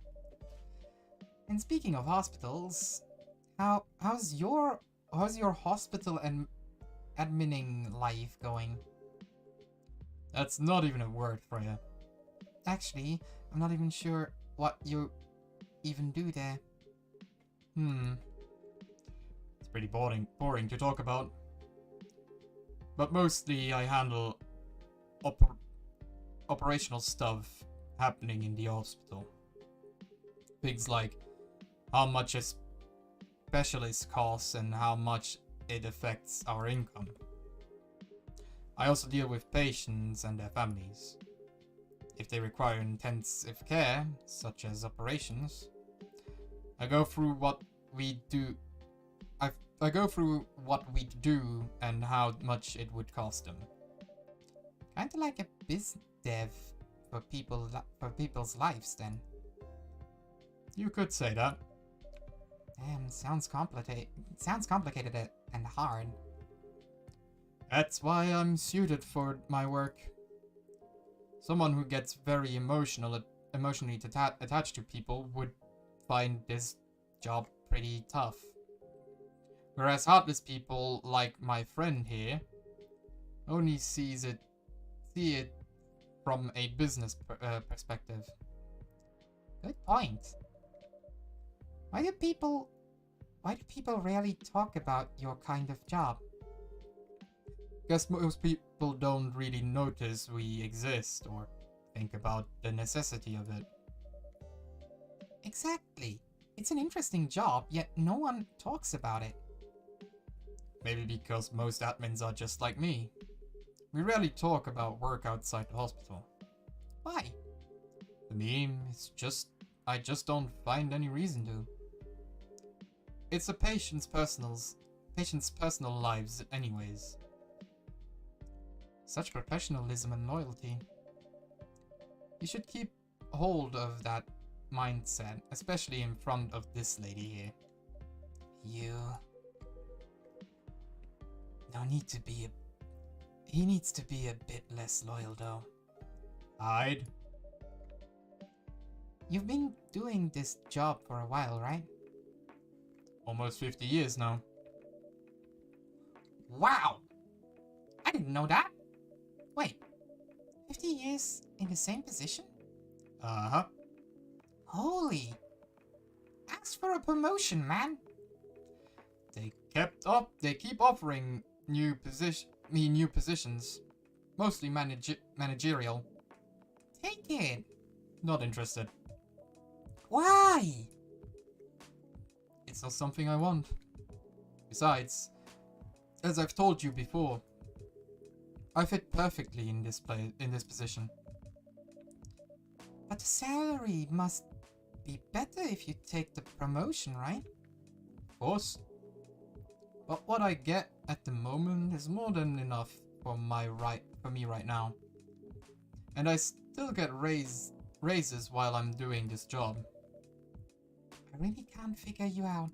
And speaking of hospitals, how's your hospital and admining life going? That's not even a word, Freya. Actually, I'm not even sure what you even do there. It's pretty boring to talk about. But mostly I handle operational stuff happening in the hospital. Things like how much a specialist costs and how much it affects our income. I also deal with patients and their families. If they require intensive care, such as operations, I go through what we do. I go through what we do and how much it would cost them. Kinda like a biz dev for people's lives, then. You could say that. Damn, sounds complicated and hard. That's why I'm suited for my work. Someone who gets very emotionally attached to people would find this job pretty tough. Whereas heartless people like my friend here only see it from a business perspective. Good point. Why do people rarely talk about your kind of job? Guess most people don't really notice we exist or think about the necessity of it. Exactly. It's an interesting job, yet no one talks about it. Maybe because most admins are just like me. We rarely talk about work outside the hospital. Why? For me, I just don't find any reason to. It's a patient's personal lives anyways. Such professionalism and loyalty. You should keep hold of that mindset, especially in front of this lady here. You... He needs to be a bit less loyal though. Hyde? You've been doing this job for a while, right? Almost 50 years now. Wow! I didn't know that. Wait, 50 years in the same position? Uh-huh. Holy! Ask for a promotion, man! They keep offering new positions. Mostly managerial. Take it! Not interested. Why? It's not something I want. Besides, as I've told you before, I fit perfectly in this position. But the salary must be better if you take the promotion, right? Of course. But what I get at the moment is more than enough for me right now. And I still get raises while I'm doing this job. I really can't figure you out.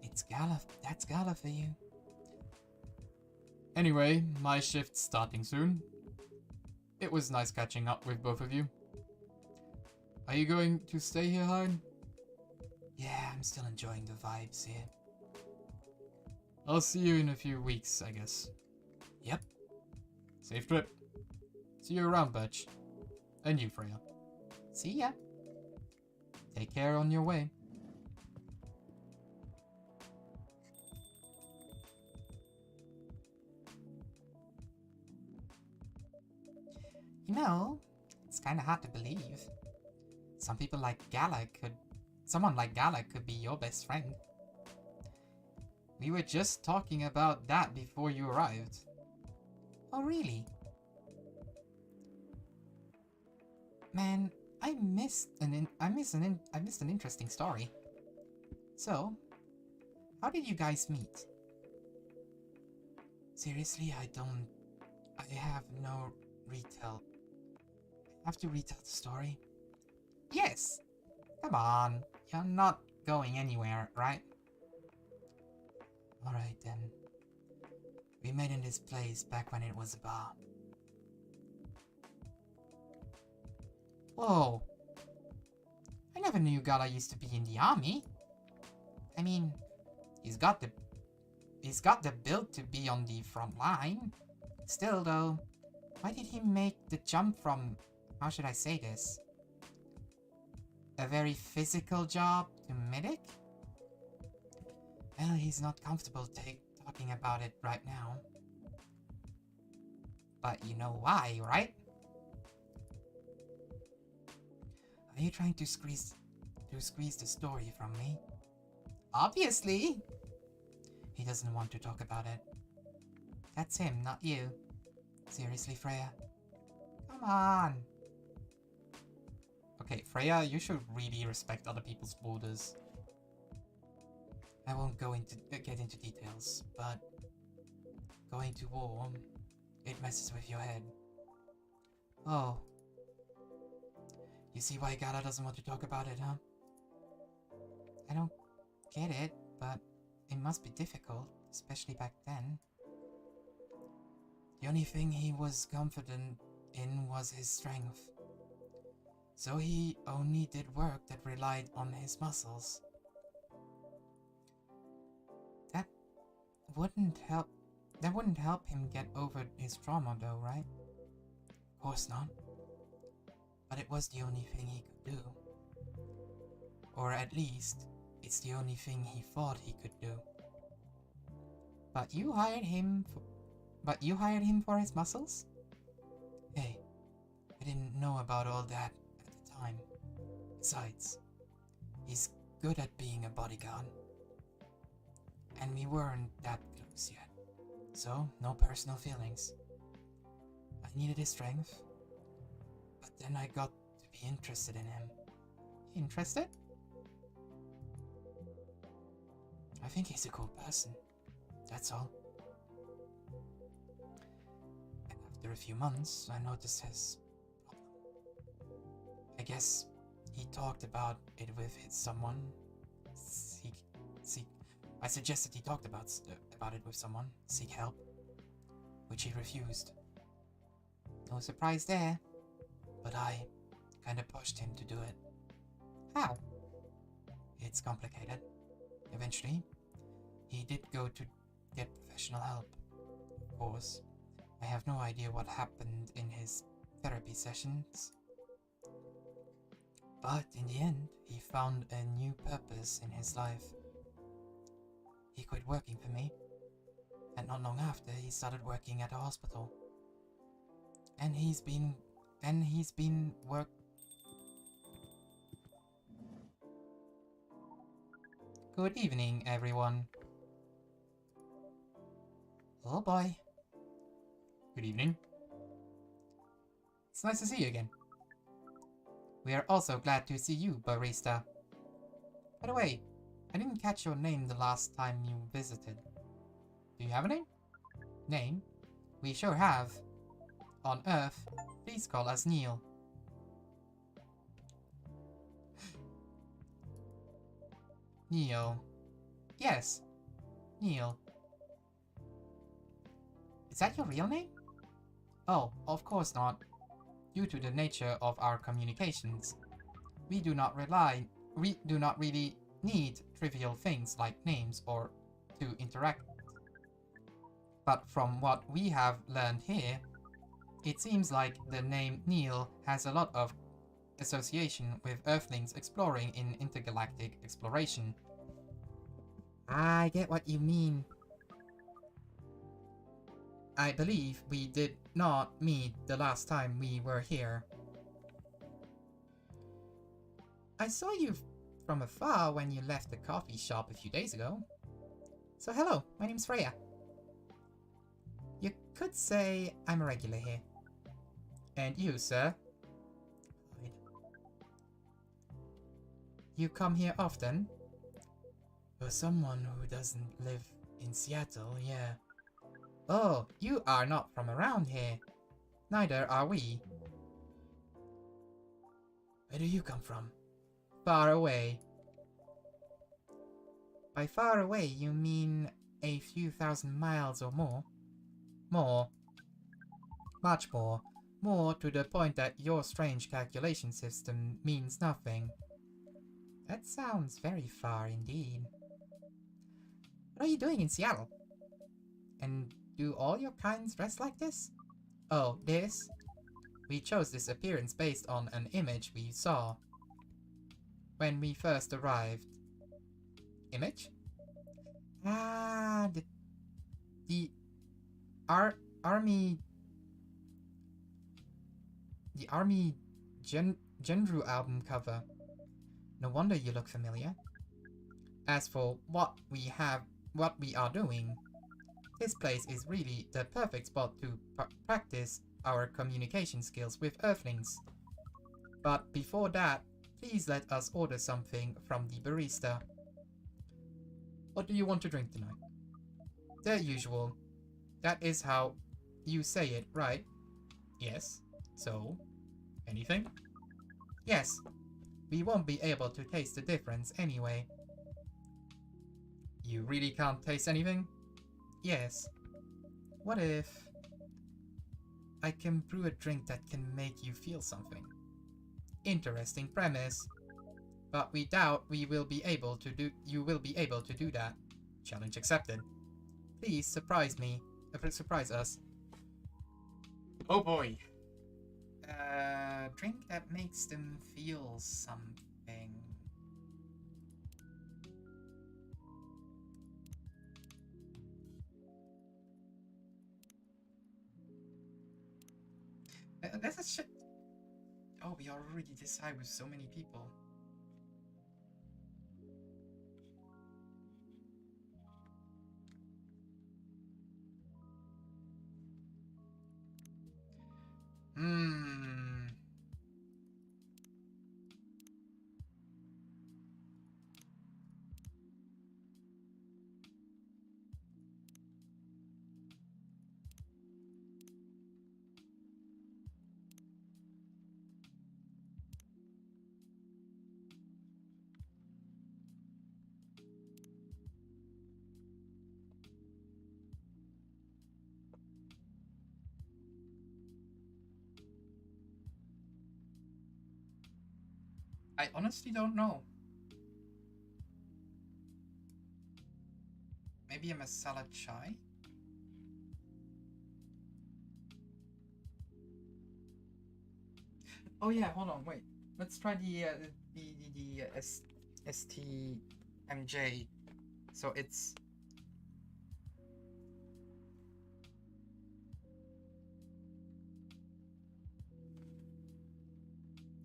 That's Gala for you. Anyway, my shift's starting soon. It was nice catching up with both of you. Are you going to stay here, Hyde? Yeah, I'm still enjoying the vibes here. I'll see you in a few weeks, I guess. Yep. Safe trip. See you around, Birch. And you, Freya. See ya. Take care on your way. You know, it's kinda hard to believe. Someone like Gala could be your best friend. We were just talking about that before you arrived. Oh, really? Man, I missed an interesting story. So, how did you guys meet? Seriously, I have no retell. I have to retell the story? Yes! Come on, you're not going anywhere, right? Alright then. We met in this place back when it was a bar. Whoa. I never knew Gala used to be in the army. I mean, he's got the build to be on the front line. Still though, why did he make the jump from, how should I say this? A very physical job to medic? Well, he's not comfortable talking about it right now. But you know why, right? Are you trying to squeeze the story from me? Obviously! He doesn't want to talk about it. That's him, not you. Seriously, Freya? Come on! Okay, Freya, you should really respect other people's borders. I won't get into details, but going to war, it messes with your head. Oh. You see why Gala doesn't want to talk about it, huh? I don't get it, but it must be difficult, especially back then. The only thing he was confident in was his strength. So he only did work that relied on his muscles. That wouldn't help him get over his trauma though, right? Of course not. But it was the only thing he could do. Or at least, it's the only thing he thought he could do. But you hired him for his muscles? Hey, I didn't know about all that at the time. Besides, he's good at being a bodyguard. And we weren't that close yet. So, no personal feelings. I needed his strength. But then I got to be interested in him. Interested? I think he's a cool person. That's all. And after a few months, I noticed his problem. I guess he talked about it with someone. I suggested he talked about it with someone, seek help, which he refused. No surprise there, but I kinda pushed him to do it. How? It's complicated. Eventually, he did go to get professional help. Of course, I have no idea what happened in his therapy sessions. But in the end, he found a new purpose in his life. He quit working for me, and not long after, he started working at a hospital. And he's been work. Good evening, everyone. Oh boy. Good evening. It's nice to see you again. We are also glad to see you, barista. By the way, I didn't catch your name the last time you visited. Do you have a name? Name? We sure have. On Earth, please call us Neil. Neil. Yes, Neil. Is that your real name? Oh, of course not. Due to the nature of our communications, we do not really need trivial things like names or to interact. But from what we have learned here, it seems like the name Neil has a lot of association with Earthlings exploring in intergalactic exploration. I get what you mean. I believe we did not meet the last time we were here. I saw you from afar when you left the coffee shop a few days ago. So hello, my name's Freya. You could say I'm a regular here. And you, sir? Hyde. You come here often? For someone who doesn't live in Seattle, yeah. Oh, you are not from around here. Neither are we. Where do you come from? Far away. By far away, you mean a few thousand miles or more? More. Much more. More to the point that your strange calculation system means nothing. That sounds very far indeed. What are you doing in Seattle? And do all your kinds dress like this? Oh, this? We chose this appearance based on an image we saw when we first arrived. Image? Ah, the army... The Army Gendru album cover. No wonder you look familiar. As for what we are doing, this place is really the perfect spot to practice our communication skills with Earthlings. But before that, please let us order something from the barista. What do you want to drink tonight? The usual. That is how you say it, right? Yes. So, anything? Yes. We won't be able to taste the difference anyway. You really can't taste anything? Yes. What if I can brew a drink that can make you feel something? Interesting premise. But we doubt you will be able to do that. Challenge accepted. Please surprise us. Oh boy. Drink that makes them feel something. That's a shit. Oh, we already decide with so many people. I honestly don't know. Maybe a masala chai? Oh yeah, hold on, wait. Let's try the STMJ. So it's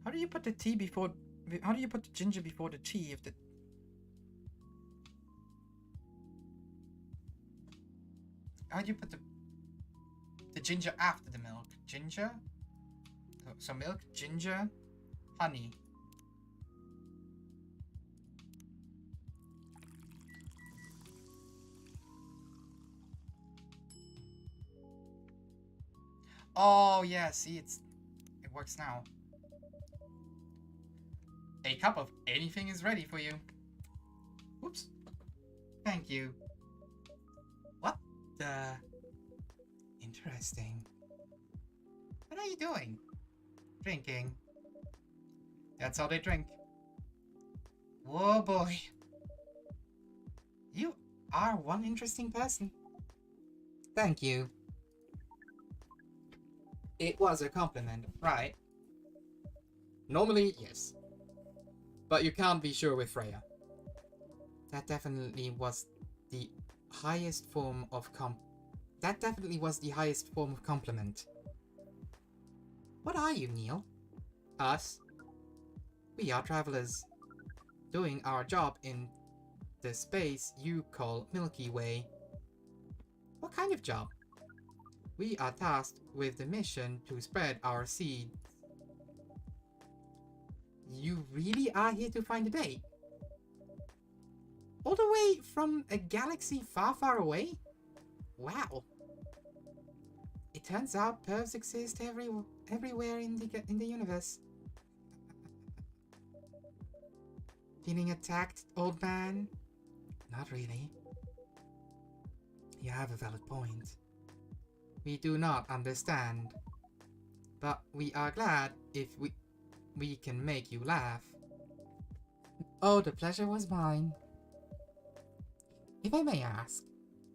how do you put the tea before? How do you put the ginger before the tea? If the how do you put the ginger after the milk? Ginger. So milk, ginger, honey. Oh yeah, see it works now. A cup of anything is ready for you. Whoops. Thank you. What the? Interesting. What are you doing? Drinking. That's all they drink. Whoa boy. You are one interesting person. Thank you. It was a compliment, right? Normally, yes. But you can't be sure with Freya. That definitely was the highest form of compliment. What are you, Neil? Us? We are travelers, doing our job in the space you call Milky Way. What kind of job? We are tasked with the mission to spread our seeds. You really are here to find a date? All the way from a galaxy far, far away? Wow. It turns out pervs exist everywhere in the universe. Feeling attacked, old man? Not really. You have a valid point. We do not understand. But we are glad if we can make you laugh. Oh, the pleasure was mine. If I may ask,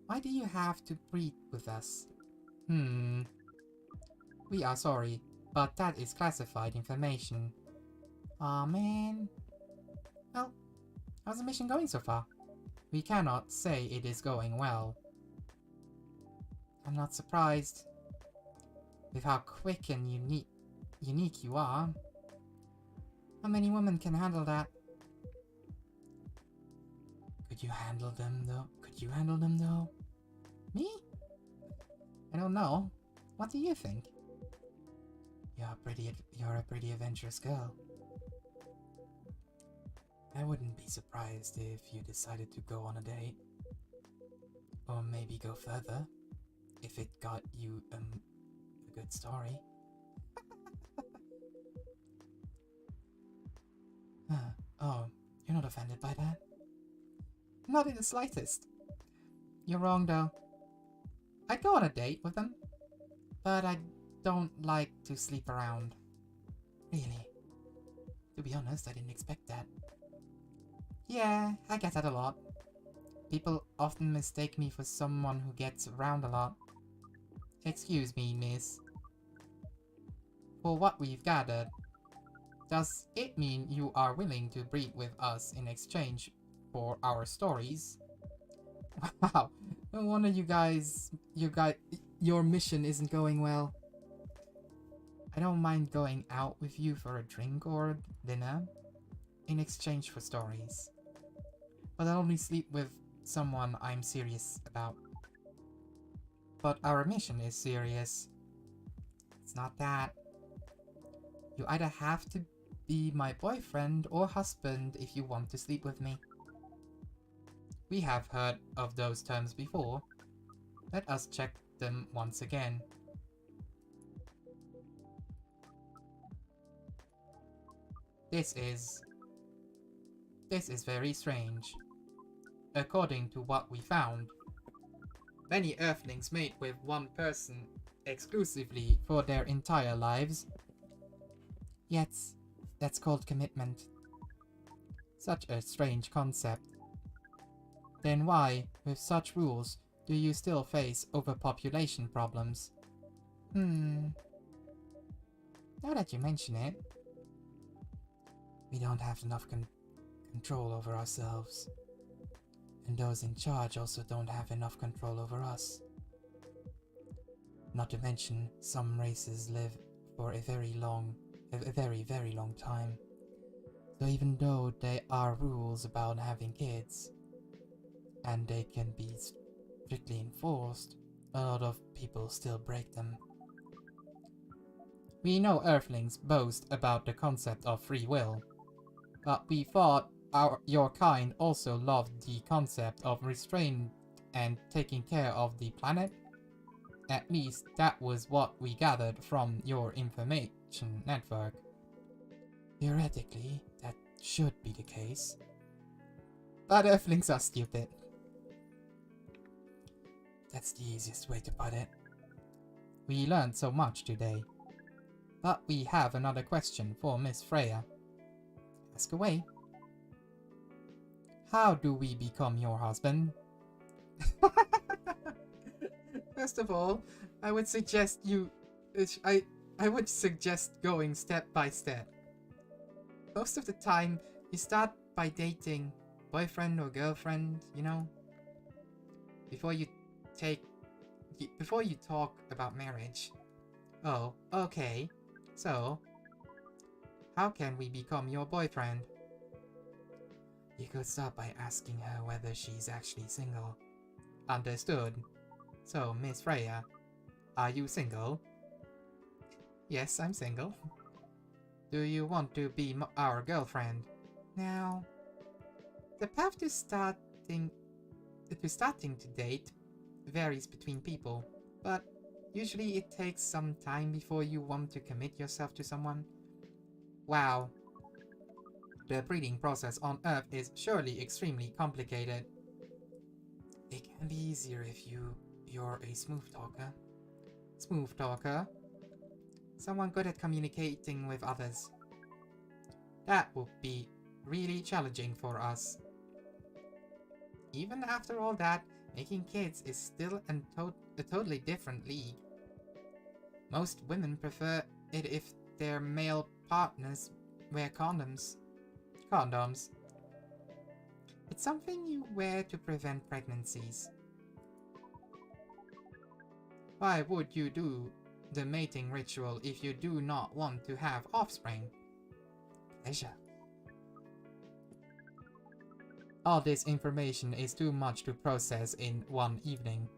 why do you have to breed with us? We are sorry, but that is classified information. Aw, man. Well, how's the mission going so far? We cannot say it is going well. I'm not surprised with how quick and unique you are. How many women can handle that? Could you handle them though? Me? I don't know. What do you think? You're a pretty adventurous girl. I wouldn't be surprised if you decided to go on a date. Or maybe go further, if it got you, a good story. Oh, you're not offended by that? Not in the slightest. You're wrong, though. I'd go on a date with them, but I don't like to sleep around. Really. To be honest, I didn't expect that. Yeah, I get that a lot. People often mistake me for someone who gets around a lot. Excuse me, miss. For what we've gathered, does it mean you are willing to breed with us in exchange for our stories? Wow, no wonder your mission isn't going well. I don't mind going out with you for a drink or dinner in exchange for stories. But I'll only sleep with someone I'm serious about. But our mission is serious. It's not that. You either have to be my boyfriend or husband if you want to sleep with me. We have heard of those terms before. Let us check them once again. This is very strange. According to what we found, many Earthlings mate with one person exclusively for their entire lives. Yet, that's called commitment. Such a strange concept. Then why, with such rules, do you still face overpopulation problems? Now that you mention it, we don't have enough control over ourselves. And those in charge also don't have enough control over us. Not to mention, some races live for a very, very long time. So even though there are rules about having kids, and they can be strictly enforced, a lot of people still break them. We know Earthlings boast about the concept of free will, but we thought your kind also loved the concept of restraint and taking care of the planet. At least that was what we gathered from your information network. Theoretically, that should be the case. But Earthlings are stupid. That's the easiest way to put it. We learned so much today. But we have another question for Miss Freya. Ask away. How do we become your husband? First of all, I would suggest I would suggest going step by step. Most of the time, you start by dating boyfriend or girlfriend, you know? Before you talk about marriage. Oh, okay. So, how can we become your boyfriend? You could start by asking her whether she's actually single. Understood. So, Miss Freya, are you single? Yes, I'm single. Do you want to be our girlfriend? Now, the path to starting to date varies between people, but usually it takes some time before you want to commit yourself to someone. Wow. The breeding process on Earth is surely extremely complicated. It can be easier if you're a smooth talker. Smooth talker? Someone good at communicating with others. That would be really challenging for us. Even after all that, making kids is still a totally different league. Most women prefer it if their male partners wear condoms. Condoms. It's something you wear to prevent pregnancies. Why would you do the mating ritual if you do not want to have offspring? Pleasure. All this information is too much to process in one evening.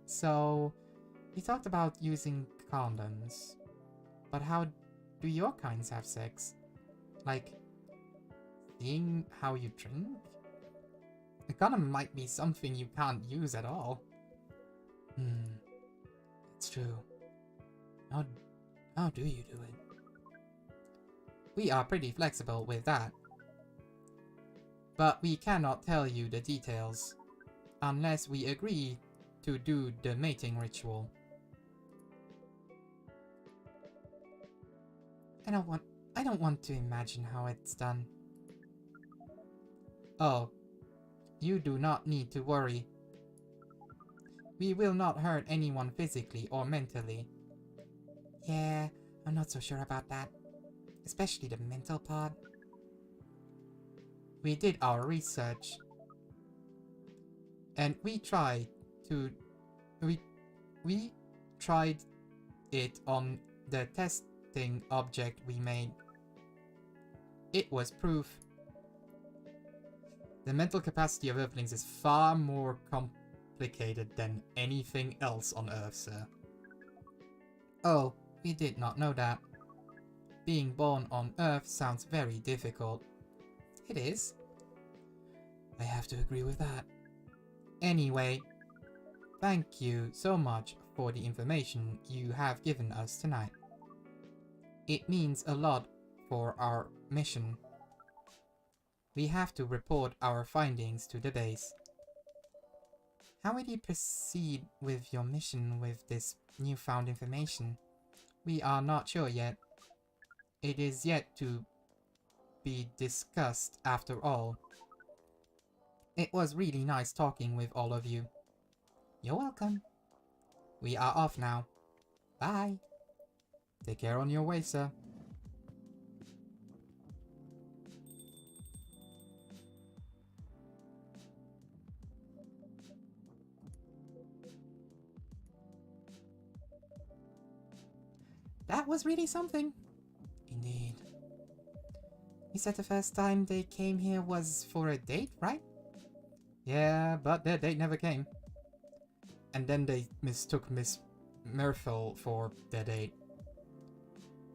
So, you talked about using condoms. But how do your kinds have sex? Like, seeing how you drink? A condom might be something you can't use at all. It's true. How do you do it? We are pretty flexible with that. But we cannot tell you the details, unless we agree to do the mating ritual. I don't want to imagine how it's done. Oh, you do not need to worry. We will not hurt anyone physically or mentally. Yeah, I'm not so sure about that. Especially the mental part. We did our research. And we tried it on the testing object we made. It was proof. The mental capacity of Earthlings is far more complicated than anything else on Earth, sir. Oh, we did not know that. Being born on Earth sounds very difficult. It is. I have to agree with that. Anyway, thank you so much for the information you have given us tonight. It means a lot for our mission. We have to report our findings to the base. How will you proceed with your mission with this newfound information? We are not sure yet. It is yet to be discussed after all. It was really nice talking with all of you. You're welcome. We are off now. Bye. Take care on your way, sir. That was really something. Indeed. You said the first time they came here was for a date, right? Yeah, but their date never came. And then they mistook Miss Myrtle for their date.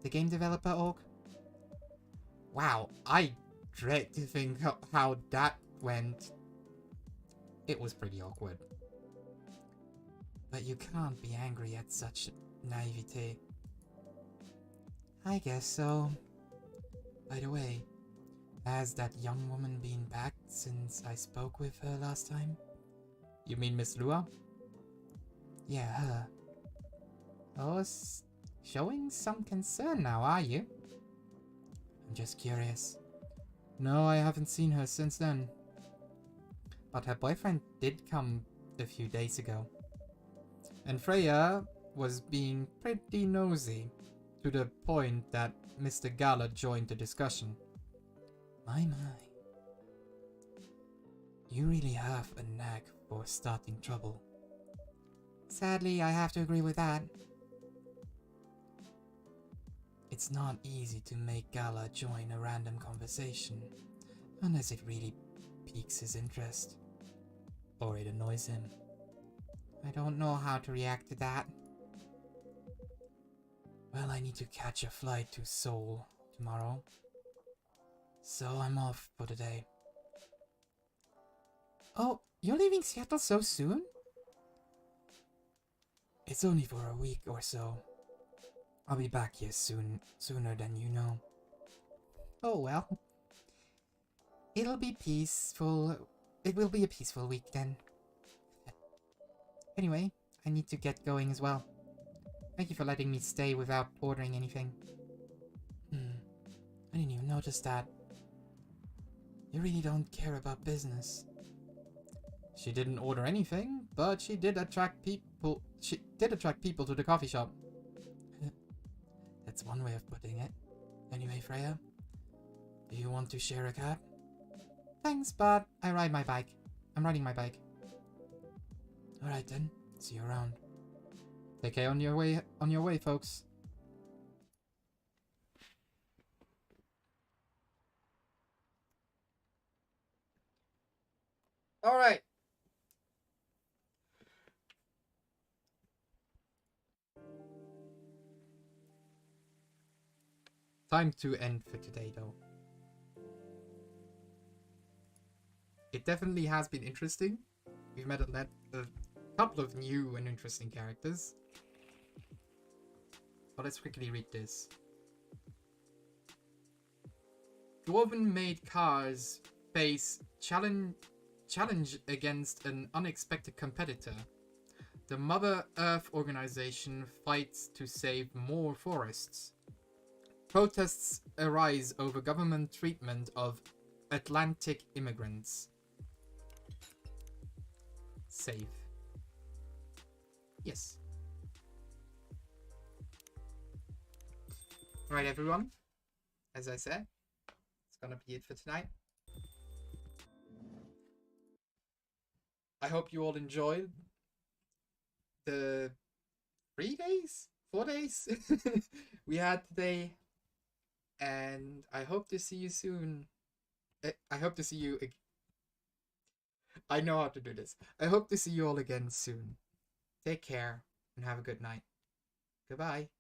The game developer org? Wow, I dread to think how that went. It was pretty awkward. But you can't be angry at such naivete. I guess so. By the way, has that young woman been back since I spoke with her last time? You mean Miss Lua? Yeah, her. Oh, showing some concern now, are you? I'm just curious. No, I haven't seen her since then. But her boyfriend did come a few days ago. And Freya was being pretty nosy, to the point that Mr. Gala joined the discussion. My. You really have a knack for starting trouble. Sadly, I have to agree with that. It's not easy to make Gala join a random conversation, unless it really piques his interest. Or it annoys him. I don't know how to react to that. Well, I need to catch a flight to Seoul tomorrow. So I'm off for the day. Oh, you're leaving Seattle so soon? It's only for a week or so. I'll be back here sooner than you know. Oh well. It'll be peaceful. It will be a peaceful week then. Anyway, I need to get going as well. Thank you for letting me stay without ordering anything. I didn't even notice that. You really don't care about business. She didn't order anything, but she did attract people. She did attract people to the coffee shop. That's one way of putting it. Anyway, Freya, do you want to share a cab? Thanks, but I ride my bike. I'm riding my bike. Alright then, see you around. Take care on your way, folks. Alright. Time to end for today, though. It definitely has been interesting. We've met a couple of new and interesting characters. But let's quickly read this. Dwarven-made cars face challenge against an unexpected competitor. The Mother Earth organization fights to save more forests. Protests arise over government treatment of Atlantic immigrants. Save. Yes. Alright, everyone. As I said, it's gonna be it for tonight. I hope you all enjoyed the 4 days we had today. And I hope to see you soon. I hope to see you again. I know how to do this. I hope to see you all again soon. Take care and have a good night. Goodbye.